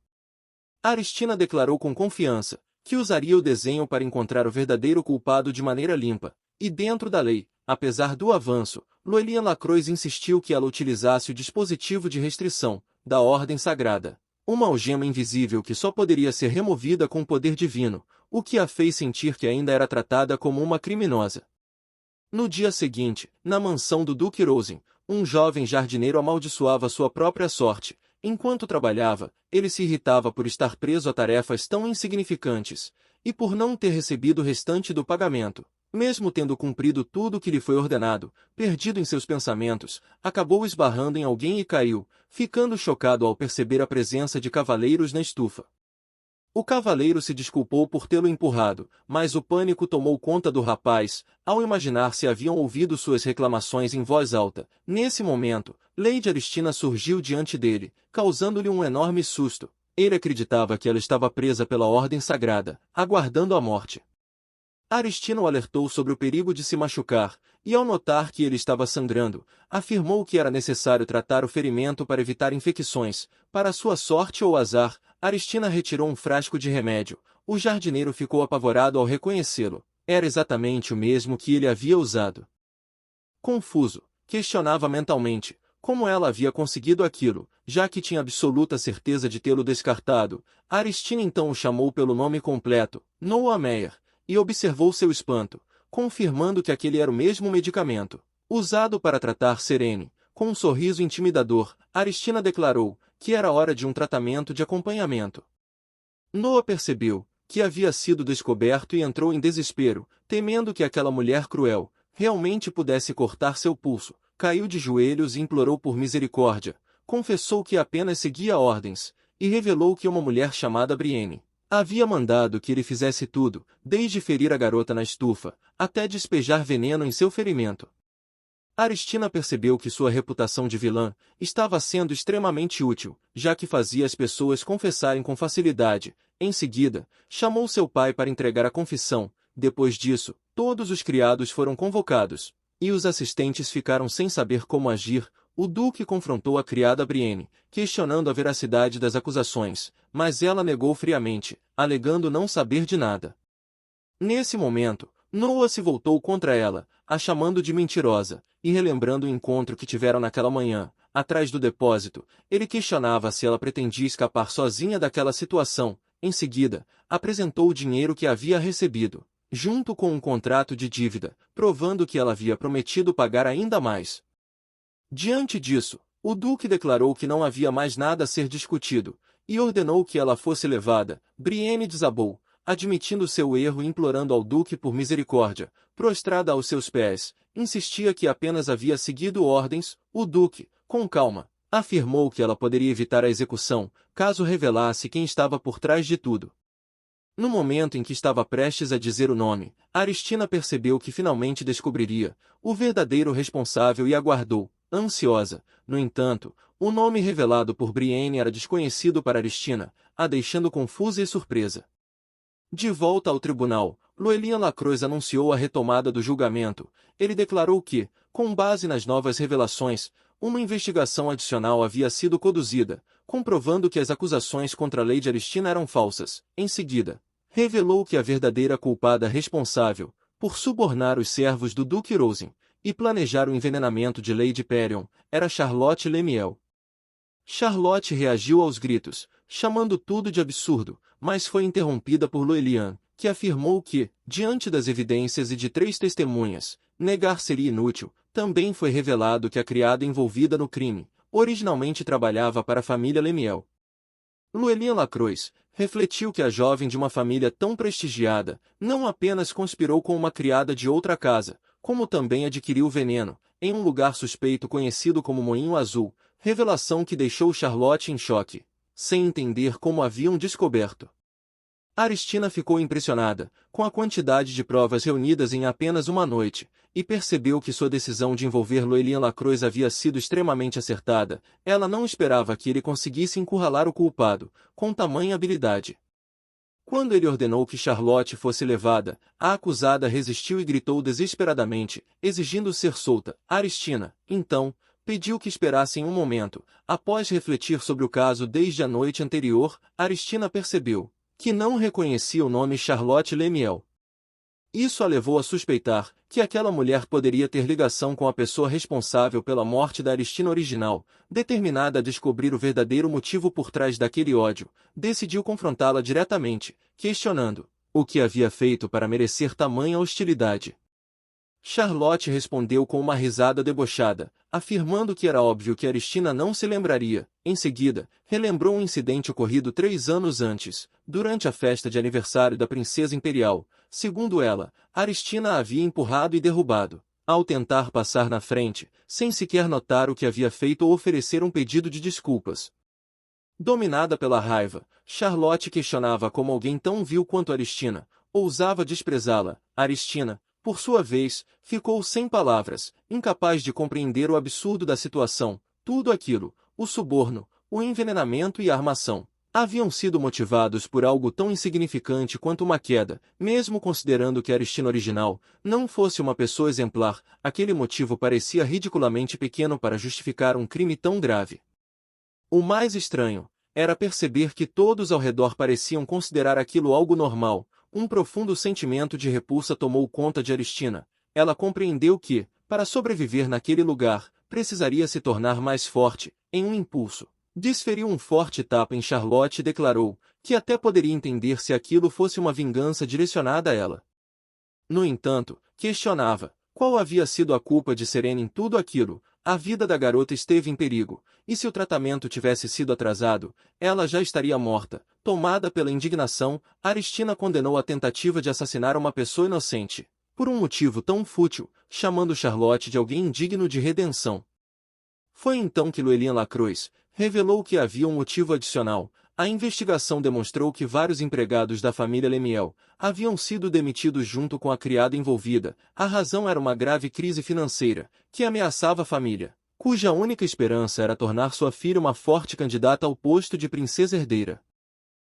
Aristina declarou com confiança que usaria o desenho para encontrar o verdadeiro culpado de maneira limpa, e dentro da lei. Apesar do avanço, Llewellyn Lacroix insistiu que ela utilizasse o dispositivo de restrição da Ordem Sagrada, uma algema invisível que só poderia ser removida com poder divino, o que a fez sentir que ainda era tratada como uma criminosa. No dia seguinte, na mansão do Duque Rosen, um jovem jardineiro amaldiçoava sua própria sorte. Enquanto trabalhava, ele se irritava por estar preso a tarefas tão insignificantes, e por não ter recebido o restante do pagamento. Mesmo tendo cumprido tudo o que lhe foi ordenado, perdido em seus pensamentos, acabou esbarrando em alguém e caiu, ficando chocado ao perceber a presença de cavaleiros na estufa. O cavaleiro se desculpou por tê-lo empurrado, mas o pânico tomou conta do rapaz, ao imaginar se haviam ouvido suas reclamações em voz alta. Nesse momento, Lady Aristina surgiu diante dele, causando-lhe um enorme susto. Ele acreditava que ela estava presa pela Ordem Sagrada, aguardando a morte. Aristina o alertou sobre o perigo de se machucar, e ao notar que ele estava sangrando, afirmou que era necessário tratar o ferimento para evitar infecções. Para sua sorte ou azar, Aristina retirou um frasco de remédio. O jardineiro ficou apavorado ao reconhecê-lo. Era exatamente o mesmo que ele havia usado. Confuso, questionava mentalmente como ela havia conseguido aquilo, já que tinha absoluta certeza de tê-lo descartado. Aristina então o chamou pelo nome completo, Noah Meyer, e observou seu espanto, confirmando que aquele era o mesmo medicamento usado para tratar Serene. Com um sorriso intimidador, Aristina declarou que era hora de um tratamento de acompanhamento. Noah percebeu que havia sido descoberto e entrou em desespero, temendo que aquela mulher cruel realmente pudesse cortar seu pulso. Caiu de joelhos e implorou por misericórdia, confessou que apenas seguia ordens, e revelou que uma mulher chamada Brienne havia mandado que ele fizesse tudo, desde ferir a garota na estufa, até despejar veneno em seu ferimento. Aristina percebeu que sua reputação de vilã estava sendo extremamente útil, já que fazia as pessoas confessarem com facilidade. Em seguida, chamou seu pai para entregar a confissão. Depois disso, todos os criados foram convocados, e os assistentes ficaram sem saber como agir. O Duque confrontou a criada Brienne, questionando a veracidade das acusações, mas ela negou friamente, alegando não saber de nada. Nesse momento, Noah se voltou contra ela, a chamando de mentirosa, e relembrando o encontro que tiveram naquela manhã, atrás do depósito. Ele questionava se ela pretendia escapar sozinha daquela situação. Em seguida, apresentou o dinheiro que havia recebido, junto com um contrato de dívida, provando que ela havia prometido pagar ainda mais. Diante disso, o Duque declarou que não havia mais nada a ser discutido, e ordenou que ela fosse levada. Brienne desabou, admitindo seu erro e implorando ao Duque por misericórdia. Prostrada aos seus pés, insistia que apenas havia seguido ordens. O Duque, com calma, afirmou que ela poderia evitar a execução, caso revelasse quem estava por trás de tudo. No momento em que estava prestes a dizer o nome, Aristina percebeu que finalmente descobriria o verdadeiro responsável e aguardou, ansiosa. No entanto, o nome revelado por Brienne era desconhecido para Aristina, a deixando confusa e surpresa. De volta ao tribunal, Llewellyn Lacroix anunciou a retomada do julgamento. Ele declarou que, com base nas novas revelações, uma investigação adicional havia sido conduzida, comprovando que as acusações contra a Lady Aristina eram falsas. Em seguida, revelou que a verdadeira culpada responsável, por subornar os servos do Duque Rosen e planejar o envenenamento de Lady Perion, era Charlotte Lemiel. Charlotte reagiu aos gritos, chamando tudo de absurdo, mas foi interrompida por Llewellyn, que afirmou que, diante das evidências e de 3 testemunhas, negar seria inútil. Também foi revelado que a criada envolvida no crime, originalmente trabalhava para a família Lemiel. Llewellyn Lacroix refletiu que a jovem de uma família tão prestigiada não apenas conspirou com uma criada de outra casa, como também adquiriu veneno, em um lugar suspeito conhecido como Moinho Azul, revelação que deixou Charlotte em choque, sem entender como haviam descoberto. Aristina ficou impressionada com a quantidade de provas reunidas em apenas uma noite, e percebeu que sua decisão de envolver Llewellyn Lacroix havia sido extremamente acertada. Ela não esperava que ele conseguisse encurralar o culpado, com tamanha habilidade. Quando ele ordenou que Charlotte fosse levada, a acusada resistiu e gritou desesperadamente, exigindo ser solta. Aristina, então, pediu que esperassem um momento. Após refletir sobre o caso desde a noite anterior, Aristina percebeu que não reconhecia o nome Charlotte Lemiel. Isso a levou a suspeitar que aquela mulher poderia ter ligação com a pessoa responsável pela morte da Aristina original. Determinada a descobrir o verdadeiro motivo por trás daquele ódio, decidiu confrontá-la diretamente, questionando o que havia feito para merecer tamanha hostilidade. Charlotte respondeu com uma risada debochada, afirmando que era óbvio que Aristina não se lembraria. Em seguida, relembrou um incidente ocorrido 3 anos antes, durante a festa de aniversário da princesa imperial. Segundo ela, Aristina a havia empurrado e derrubado, ao tentar passar na frente, sem sequer notar o que havia feito ou oferecer um pedido de desculpas. Dominada pela raiva, Charlotte questionava como alguém tão vil quanto Aristina ousava desprezá-la. Aristina, por sua vez, ficou sem palavras, incapaz de compreender o absurdo da situação. Tudo aquilo, o suborno, o envenenamento e a armação, haviam sido motivados por algo tão insignificante quanto uma queda. Mesmo considerando que Aristina original não fosse uma pessoa exemplar, aquele motivo parecia ridiculamente pequeno para justificar um crime tão grave. O mais estranho era perceber que todos ao redor pareciam considerar aquilo algo normal. Um profundo sentimento de repulsa tomou conta de Aristina. Ela compreendeu que, para sobreviver naquele lugar, precisaria se tornar mais forte. Em um impulso, desferiu um forte tapa em Charlotte e declarou que até poderia entender se aquilo fosse uma vingança direcionada a ela. No entanto, questionava qual havia sido a culpa de Serena em tudo aquilo. A vida da garota esteve em perigo, e se o tratamento tivesse sido atrasado, ela já estaria morta. Tomada pela indignação, Aristina condenou a tentativa de assassinar uma pessoa inocente, por um motivo tão fútil, chamando Charlotte de alguém indigno de redenção. Foi então que Llewellyn Lacroix revelou que havia um motivo adicional. A investigação demonstrou que vários empregados da família Lemiel haviam sido demitidos junto com a criada envolvida. A razão era uma grave crise financeira, que ameaçava a família, cuja única esperança era tornar sua filha uma forte candidata ao posto de princesa herdeira.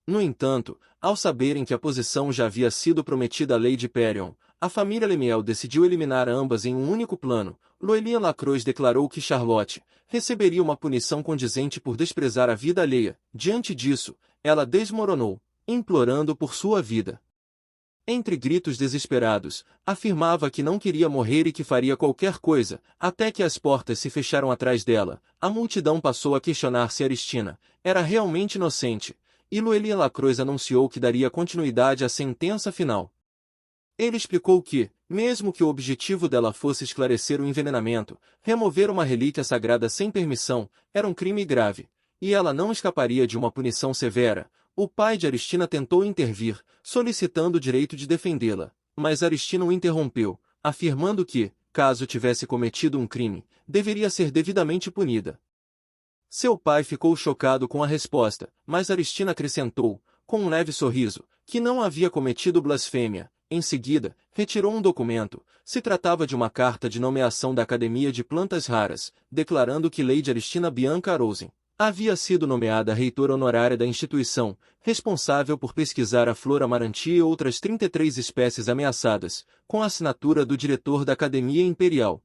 No entanto, ao saberem que a posição já havia sido prometida a Lady Perion, a família Lemiel decidiu eliminar ambas em um único plano. Llewellyn Lacroix declarou que Charlotte receberia uma punição condizente por desprezar a vida alheia. Diante disso, ela desmoronou, implorando por sua vida. Entre gritos desesperados, afirmava que não queria morrer e que faria qualquer coisa, até que as portas se fecharam atrás dela. A multidão passou a questionar se Aristina era realmente inocente, e Llewellyn Lacroix anunciou que daria continuidade à sentença final. Ele explicou que, mesmo que o objetivo dela fosse esclarecer o envenenamento, remover uma relíquia sagrada sem permissão, era um crime grave, e ela não escaparia de uma punição severa. O pai de Aristina tentou intervir, solicitando o direito de defendê-la, mas Aristina o interrompeu, afirmando que, caso tivesse cometido um crime, deveria ser devidamente punida. Seu pai ficou chocado com a resposta, mas Aristina acrescentou, com um leve sorriso, que não havia cometido blasfêmia. Em seguida, retirou um documento. Se tratava de uma carta de nomeação da Academia de Plantas Raras, declarando que Lady Aristina Bianca Rosen havia sido nomeada reitora honorária da instituição, responsável por pesquisar a flor amarantia e outras 33 espécies ameaçadas, com a assinatura do diretor da Academia Imperial.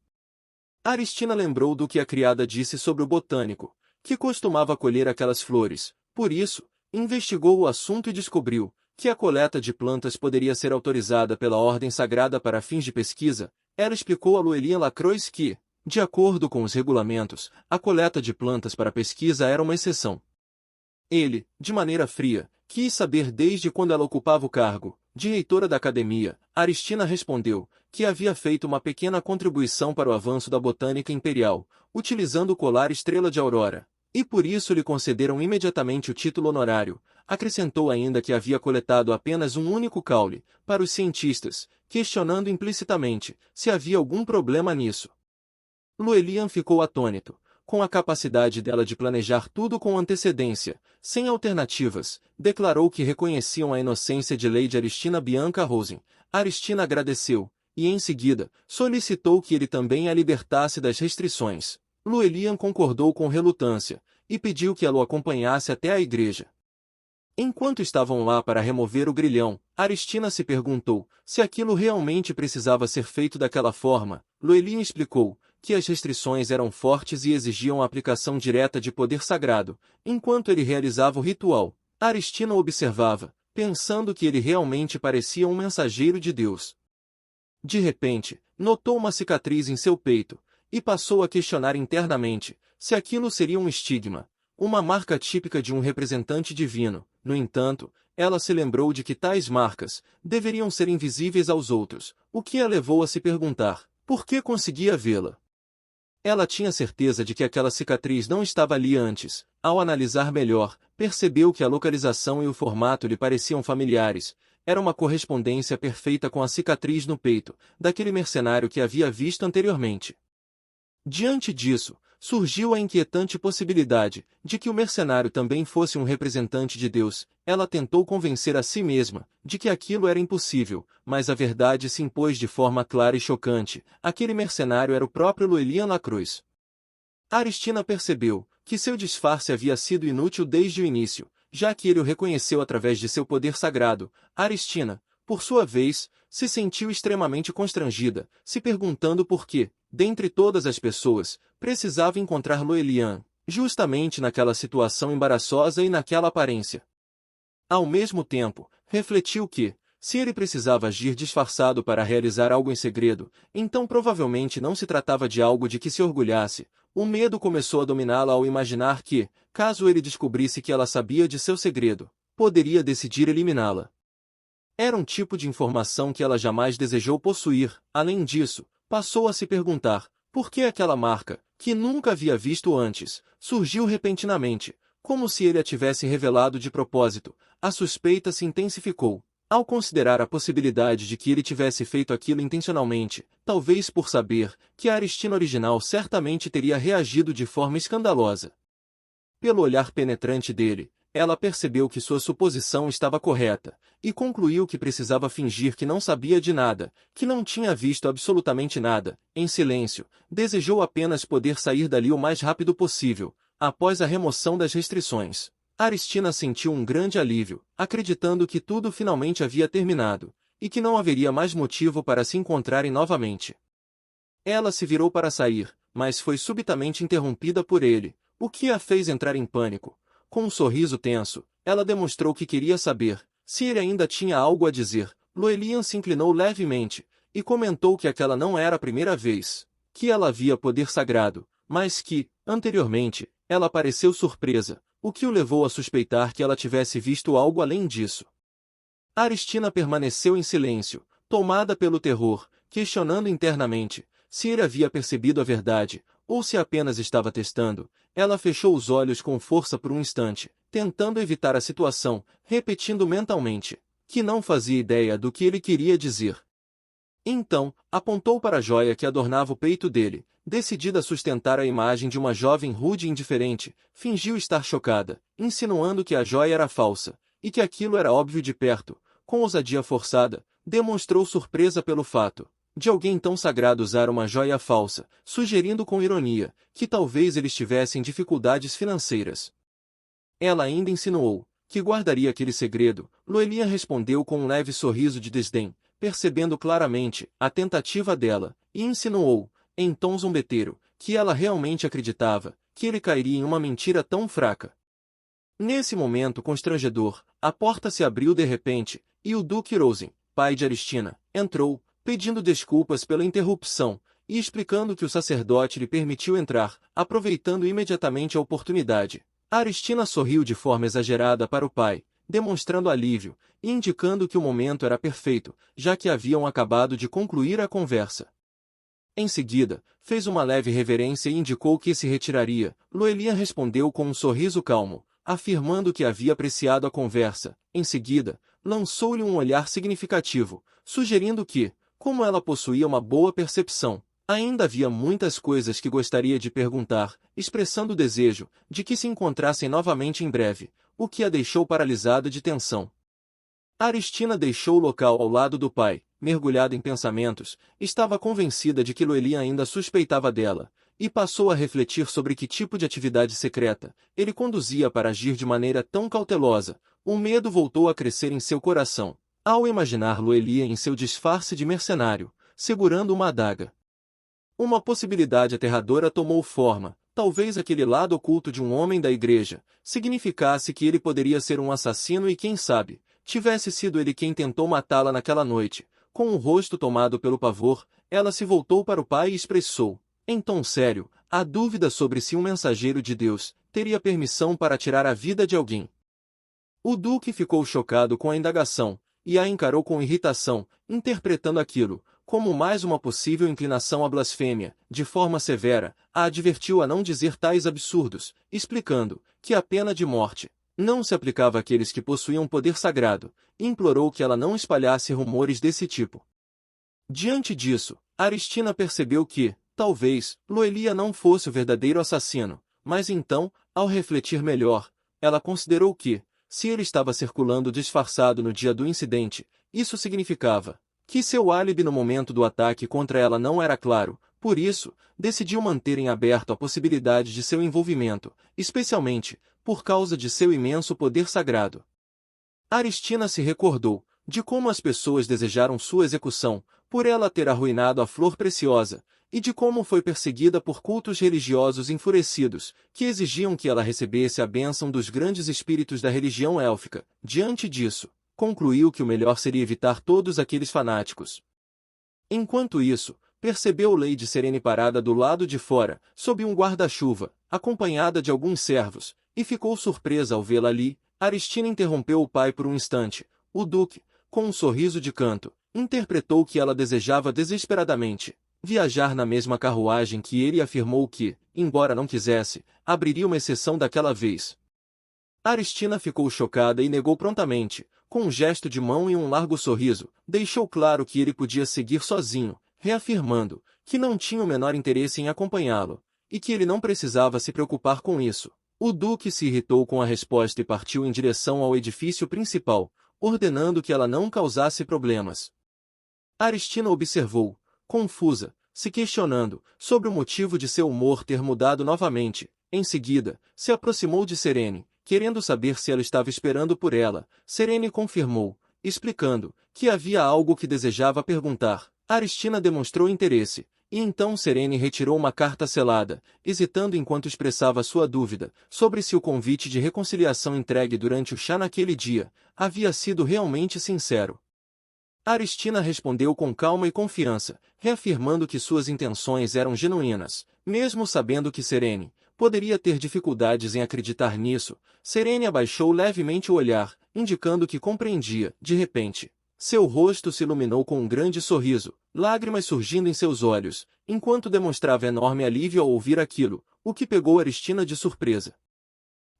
Aristina lembrou do que a criada disse sobre o botânico, que costumava colher aquelas flores. Por isso, investigou o assunto e descobriu que a coleta de plantas poderia ser autorizada pela Ordem Sagrada para fins de pesquisa. Ela explicou a Llewellyn Lacroix que, de acordo com os regulamentos, a coleta de plantas para pesquisa era uma exceção. Ele, de maneira fria, quis saber desde quando ela ocupava o cargo de reitora da academia. Aristina respondeu que havia feito uma pequena contribuição para o avanço da botânica imperial, utilizando o colar Estrela de Aurora, e por isso lhe concederam imediatamente o título honorário. Acrescentou ainda que havia coletado apenas um único caule, para os cientistas, questionando implicitamente se havia algum problema nisso. Llewellyn ficou atônito, com a capacidade dela de planejar tudo com antecedência, sem alternativas. Declarou que reconheciam a inocência de Lady Aristina Bianca Rosen. Aristina agradeceu, e em seguida, solicitou que ele também a libertasse das restrições. Llewellyn concordou com relutância, e pediu que ela o acompanhasse até a igreja. Enquanto estavam lá para remover o grilhão, Aristina se perguntou se aquilo realmente precisava ser feito daquela forma. Llewellyn explicou que as restrições eram fortes e exigiam a aplicação direta de poder sagrado. Enquanto ele realizava o ritual, Aristina o observava, pensando que ele realmente parecia um mensageiro de Deus. De repente, notou uma cicatriz em seu peito, e passou a questionar internamente se aquilo seria um estigma, uma marca típica de um representante divino. No entanto, ela se lembrou de que tais marcas deveriam ser invisíveis aos outros, o que a levou a se perguntar por que conseguia vê-la. Ela tinha certeza de que aquela cicatriz não estava ali antes. Ao analisar melhor, percebeu que a localização e o formato lhe pareciam familiares. Era uma correspondência perfeita com a cicatriz no peito daquele mercenário que havia visto anteriormente. Diante disso, surgiu a inquietante possibilidade de que o mercenário também fosse um representante de Deus. Ela tentou convencer a si mesma de que aquilo era impossível, mas a verdade se impôs de forma clara e chocante. Aquele mercenário era o próprio Llewellyn Lacroix. Aristina percebeu que seu disfarce havia sido inútil desde o início, já que ele o reconheceu através de seu poder sagrado. Aristina, por sua vez, se sentiu extremamente constrangida, se perguntando por que, dentre todas as pessoas, precisava encontrar Llewellyn, justamente naquela situação embaraçosa e naquela aparência. Ao mesmo tempo, refletiu que, se ele precisava agir disfarçado para realizar algo em segredo, então provavelmente não se tratava de algo de que se orgulhasse. O medo começou a dominá-la ao imaginar que, caso ele descobrisse que ela sabia de seu segredo, poderia decidir eliminá-la. Era um tipo de informação que ela jamais desejou possuir. Além disso, passou a se perguntar por que aquela marca, que nunca havia visto antes, surgiu repentinamente, como se ele a tivesse revelado de propósito. A suspeita se intensificou, ao considerar a possibilidade de que ele tivesse feito aquilo intencionalmente, talvez por saber que a Aristina original certamente teria reagido de forma escandalosa. Pelo olhar penetrante dele, ela percebeu que sua suposição estava correta, e concluiu que precisava fingir que não sabia de nada, que não tinha visto absolutamente nada. Em silêncio, desejou apenas poder sair dali o mais rápido possível. Após a remoção das restrições, Aristina sentiu um grande alívio, acreditando que tudo finalmente havia terminado, e que não haveria mais motivo para se encontrarem novamente. Ela se virou para sair, mas foi subitamente interrompida por ele, o que a fez entrar em pânico. Com um sorriso tenso, ela demonstrou que queria saber se ele ainda tinha algo a dizer. Llewellyn se inclinou levemente, e comentou que aquela não era a primeira vez que ela via poder sagrado, mas que, anteriormente, ela pareceu surpresa, o que o levou a suspeitar que ela tivesse visto algo além disso. Aristina permaneceu em silêncio, tomada pelo terror, questionando internamente se ele havia percebido a verdade, ou se apenas estava testando. Ela fechou os olhos com força por um instante, tentando evitar a situação, repetindo mentalmente que não fazia ideia do que ele queria dizer. Então, apontou para a joia que adornava o peito dele, decidida a sustentar a imagem de uma jovem rude e indiferente. Fingiu estar chocada, insinuando que a joia era falsa, e que aquilo era óbvio de perto. Com ousadia forçada, demonstrou surpresa pelo fato de alguém tão sagrado usar uma joia falsa, sugerindo com ironia que talvez eles tivessem dificuldades financeiras. Ela ainda insinuou que guardaria aquele segredo. Noelia respondeu com um leve sorriso de desdém, percebendo claramente a tentativa dela, e insinuou, em tom zombeteiro, que ela realmente acreditava que ele cairia em uma mentira tão fraca. Nesse momento constrangedor, a porta se abriu de repente, e o Duque Rosen, pai de Aristina, entrou, pedindo desculpas pela interrupção, e explicando que o sacerdote lhe permitiu entrar, aproveitando imediatamente a oportunidade. Aristina sorriu de forma exagerada para o pai, demonstrando alívio, e indicando que o momento era perfeito, já que haviam acabado de concluir a conversa. Em seguida, fez uma leve reverência e indicou que se retiraria. Noelia respondeu com um sorriso calmo, afirmando que havia apreciado a conversa. Em seguida, lançou-lhe um olhar significativo, sugerindo que, como ela possuía uma boa percepção, ainda havia muitas coisas que gostaria de perguntar, expressando o desejo de que se encontrassem novamente em breve, o que a deixou paralisada de tensão. Aristina deixou o local ao lado do pai, mergulhada em pensamentos, estava convencida de que Noelia ainda suspeitava dela, e passou a refletir sobre que tipo de atividade secreta ele conduzia para agir de maneira tão cautelosa. O medo voltou a crescer em seu coração, ao imaginar Noelia em seu disfarce de mercenário, segurando uma adaga. Uma possibilidade aterradora tomou forma. Talvez aquele lado oculto de um homem da igreja significasse que ele poderia ser um assassino e, quem sabe, tivesse sido ele quem tentou matá-la naquela noite. Com o rosto tomado pelo pavor, ela se voltou para o pai e expressou, em tom sério, a dúvida sobre se um mensageiro de Deus teria permissão para tirar a vida de alguém. O duque ficou chocado com a indagação, e a encarou com irritação, interpretando aquilo como mais uma possível inclinação à blasfêmia. De forma severa, a advertiu a não dizer tais absurdos, explicando que a pena de morte não se aplicava àqueles que possuíam poder sagrado, e implorou que ela não espalhasse rumores desse tipo. Diante disso, Aristina percebeu que, talvez, Noelia não fosse o verdadeiro assassino, mas então, ao refletir melhor, ela considerou que, se ele estava circulando disfarçado no dia do incidente, isso significava que seu álibi no momento do ataque contra ela não era claro. Por isso, decidiu manter em aberto a possibilidade de seu envolvimento, especialmente por causa de seu imenso poder sagrado. Aristina se recordou de como as pessoas desejaram sua execução, por ela ter arruinado a flor preciosa, e de como foi perseguida por cultos religiosos enfurecidos, que exigiam que ela recebesse a bênção dos grandes espíritos da religião élfica. Diante disso, concluiu que o melhor seria evitar todos aqueles fanáticos. Enquanto isso, percebeu Lady Serene parada do lado de fora, sob um guarda-chuva, acompanhada de alguns servos, e ficou surpresa ao vê-la ali. Aristina interrompeu o pai por um instante. O duque, com um sorriso de canto, interpretou que ela desejava desesperadamente viajar na mesma carruagem que ele, e afirmou que, embora não quisesse, abriria uma exceção daquela vez. Aristina ficou chocada e negou prontamente, com um gesto de mão e um largo sorriso, deixou claro que ele podia seguir sozinho, reafirmando que não tinha o menor interesse em acompanhá-lo, e que ele não precisava se preocupar com isso. O duque se irritou com a resposta e partiu em direção ao edifício principal, ordenando que ela não causasse problemas. Aristina observou, confusa, se questionando sobre o motivo de seu humor ter mudado novamente. Em seguida, se aproximou de Serene, querendo saber se ela estava esperando por ela. Serene confirmou, explicando que havia algo que desejava perguntar. Aristina demonstrou interesse, e então Serene retirou uma carta selada, hesitando enquanto expressava sua dúvida sobre se o convite de reconciliação entregue durante o chá naquele dia havia sido realmente sincero. Aristina respondeu com calma e confiança, reafirmando que suas intenções eram genuínas, mesmo sabendo que Serene poderia ter dificuldades em acreditar nisso. Serene abaixou levemente o olhar, indicando que compreendia. De repente, seu rosto se iluminou com um grande sorriso, lágrimas surgindo em seus olhos, enquanto demonstrava enorme alívio ao ouvir aquilo, o que pegou Aristina de surpresa.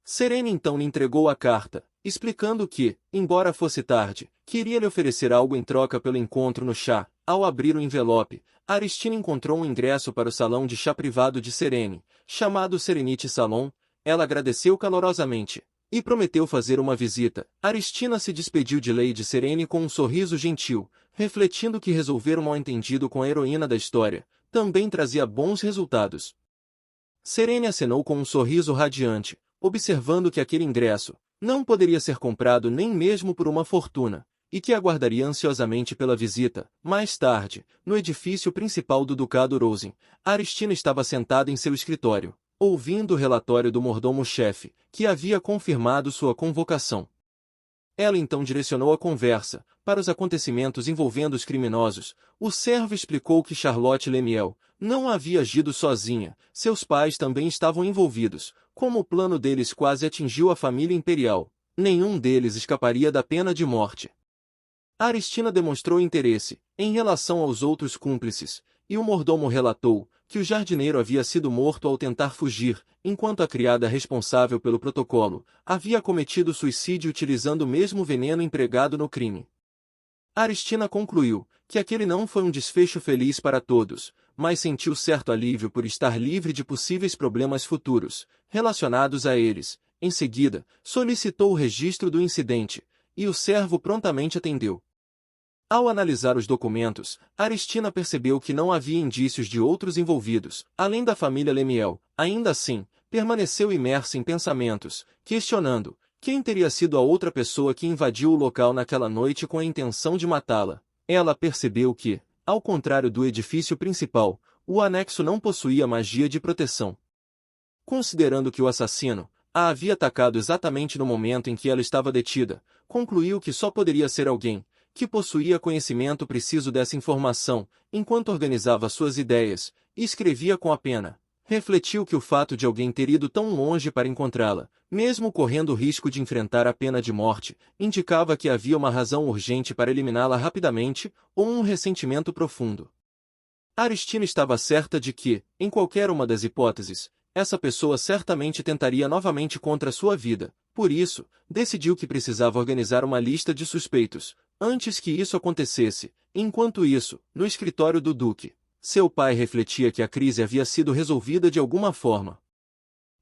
Serene então lhe entregou a carta, explicando que, embora fosse tarde, queria lhe oferecer algo em troca pelo encontro no chá. Ao abrir o envelope, Aristina encontrou um ingresso para o salão de chá privado de Serene, chamado Serenity Salon. Ela agradeceu calorosamente e prometeu fazer uma visita. Aristina se despediu de Lady Serene com um sorriso gentil, refletindo que resolver um mal-entendido com a heroína da história também trazia bons resultados. Serene acenou com um sorriso radiante, observando que aquele ingresso não poderia ser comprado nem mesmo por uma fortuna, e que aguardaria ansiosamente pela visita. Mais tarde, no edifício principal do Ducado Rosen, Aristina estava sentada em seu escritório, ouvindo o relatório do mordomo-chefe, que havia confirmado sua convocação. Ela então direcionou a conversa para os acontecimentos envolvendo os criminosos. O servo explicou que Charlotte Lemiel não havia agido sozinha, seus pais também estavam envolvidos. Como o plano deles quase atingiu a família imperial, nenhum deles escaparia da pena de morte. Aristina demonstrou interesse em relação aos outros cúmplices, e o mordomo relatou que o jardineiro havia sido morto ao tentar fugir, enquanto a criada responsável pelo protocolo havia cometido suicídio utilizando o mesmo veneno empregado no crime. Aristina concluiu que aquele não foi um desfecho feliz para todos, mas sentiu certo alívio por estar livre de possíveis problemas futuros relacionados a eles. Em seguida, solicitou o registro do incidente, e o servo prontamente atendeu. Ao analisar os documentos, Aristina percebeu que não havia indícios de outros envolvidos, além da família Lemiel. Ainda assim, permaneceu imersa em pensamentos, questionando quem teria sido a outra pessoa que invadiu o local naquela noite com a intenção de matá-la. Ela percebeu que, ao contrário do edifício principal, o anexo não possuía magia de proteção. Considerando que o assassino a havia atacado exatamente no momento em que ela estava detida, concluiu que só poderia ser alguém que possuía conhecimento preciso dessa informação, enquanto organizava suas ideias e escrevia com a pena. Refletiu que o fato de alguém ter ido tão longe para encontrá-la, mesmo correndo o risco de enfrentar a pena de morte, indicava que havia uma razão urgente para eliminá-la rapidamente, ou um ressentimento profundo. Aristina estava certa de que, em qualquer uma das hipóteses, essa pessoa certamente tentaria novamente contra sua vida. Por isso, decidiu que precisava organizar uma lista de suspeitos, antes que isso acontecesse. Enquanto isso, no escritório do Duque, seu pai refletia que a crise havia sido resolvida de alguma forma.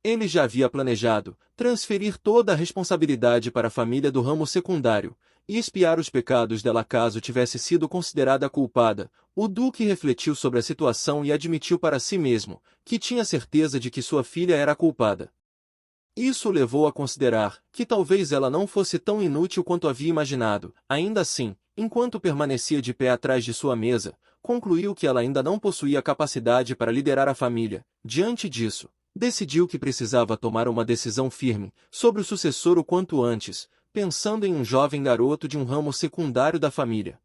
Ele já havia planejado transferir toda a responsabilidade para a família do ramo secundário e expiar os pecados dela caso tivesse sido considerada culpada. O Duque refletiu sobre a situação e admitiu para si mesmo que tinha certeza de que sua filha era a culpada. Isso o levou a considerar que talvez ela não fosse tão inútil quanto havia imaginado. Ainda assim, enquanto permanecia de pé atrás de sua mesa, concluiu que ela ainda não possuía capacidade para liderar a família. Diante disso, decidiu que precisava tomar uma decisão firme sobre o sucessor o quanto antes, pensando em um jovem garoto de um ramo secundário da família.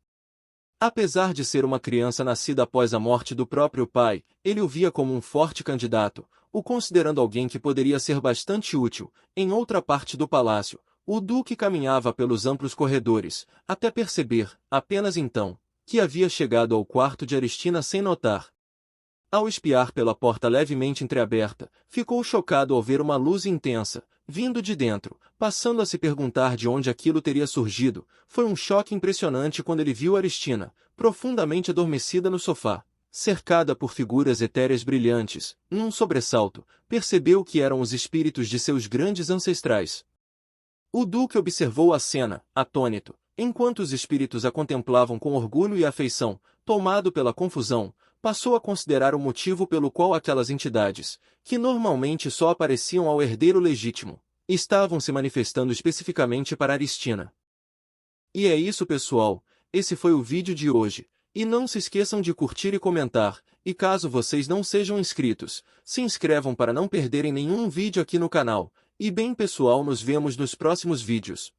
Apesar de ser uma criança nascida após a morte do próprio pai, ele o via como um forte candidato, o considerando alguém que poderia ser bastante útil. Em outra parte do palácio, o duque caminhava pelos amplos corredores, até perceber, apenas então, que havia chegado ao quarto de Aristina sem notar. Ao espiar pela porta levemente entreaberta, ficou chocado ao ver uma luz intensa, vindo de dentro, passando a se perguntar de onde aquilo teria surgido. Foi um choque impressionante quando ele viu Aristina, profundamente adormecida no sofá, cercada por figuras etéreas brilhantes. Num sobressalto, percebeu que eram os espíritos de seus grandes ancestrais. O duque observou a cena, atônito, enquanto os espíritos a contemplavam com orgulho e afeição. Tomado pela confusão, passou a considerar o motivo pelo qual aquelas entidades, que normalmente só apareciam ao herdeiro legítimo, estavam se manifestando especificamente para Aristina. E é isso, pessoal, esse foi o vídeo de hoje. E não se esqueçam de curtir e comentar, e caso vocês não sejam inscritos, se inscrevam para não perderem nenhum vídeo aqui no canal. E bem, pessoal, nos vemos nos próximos vídeos.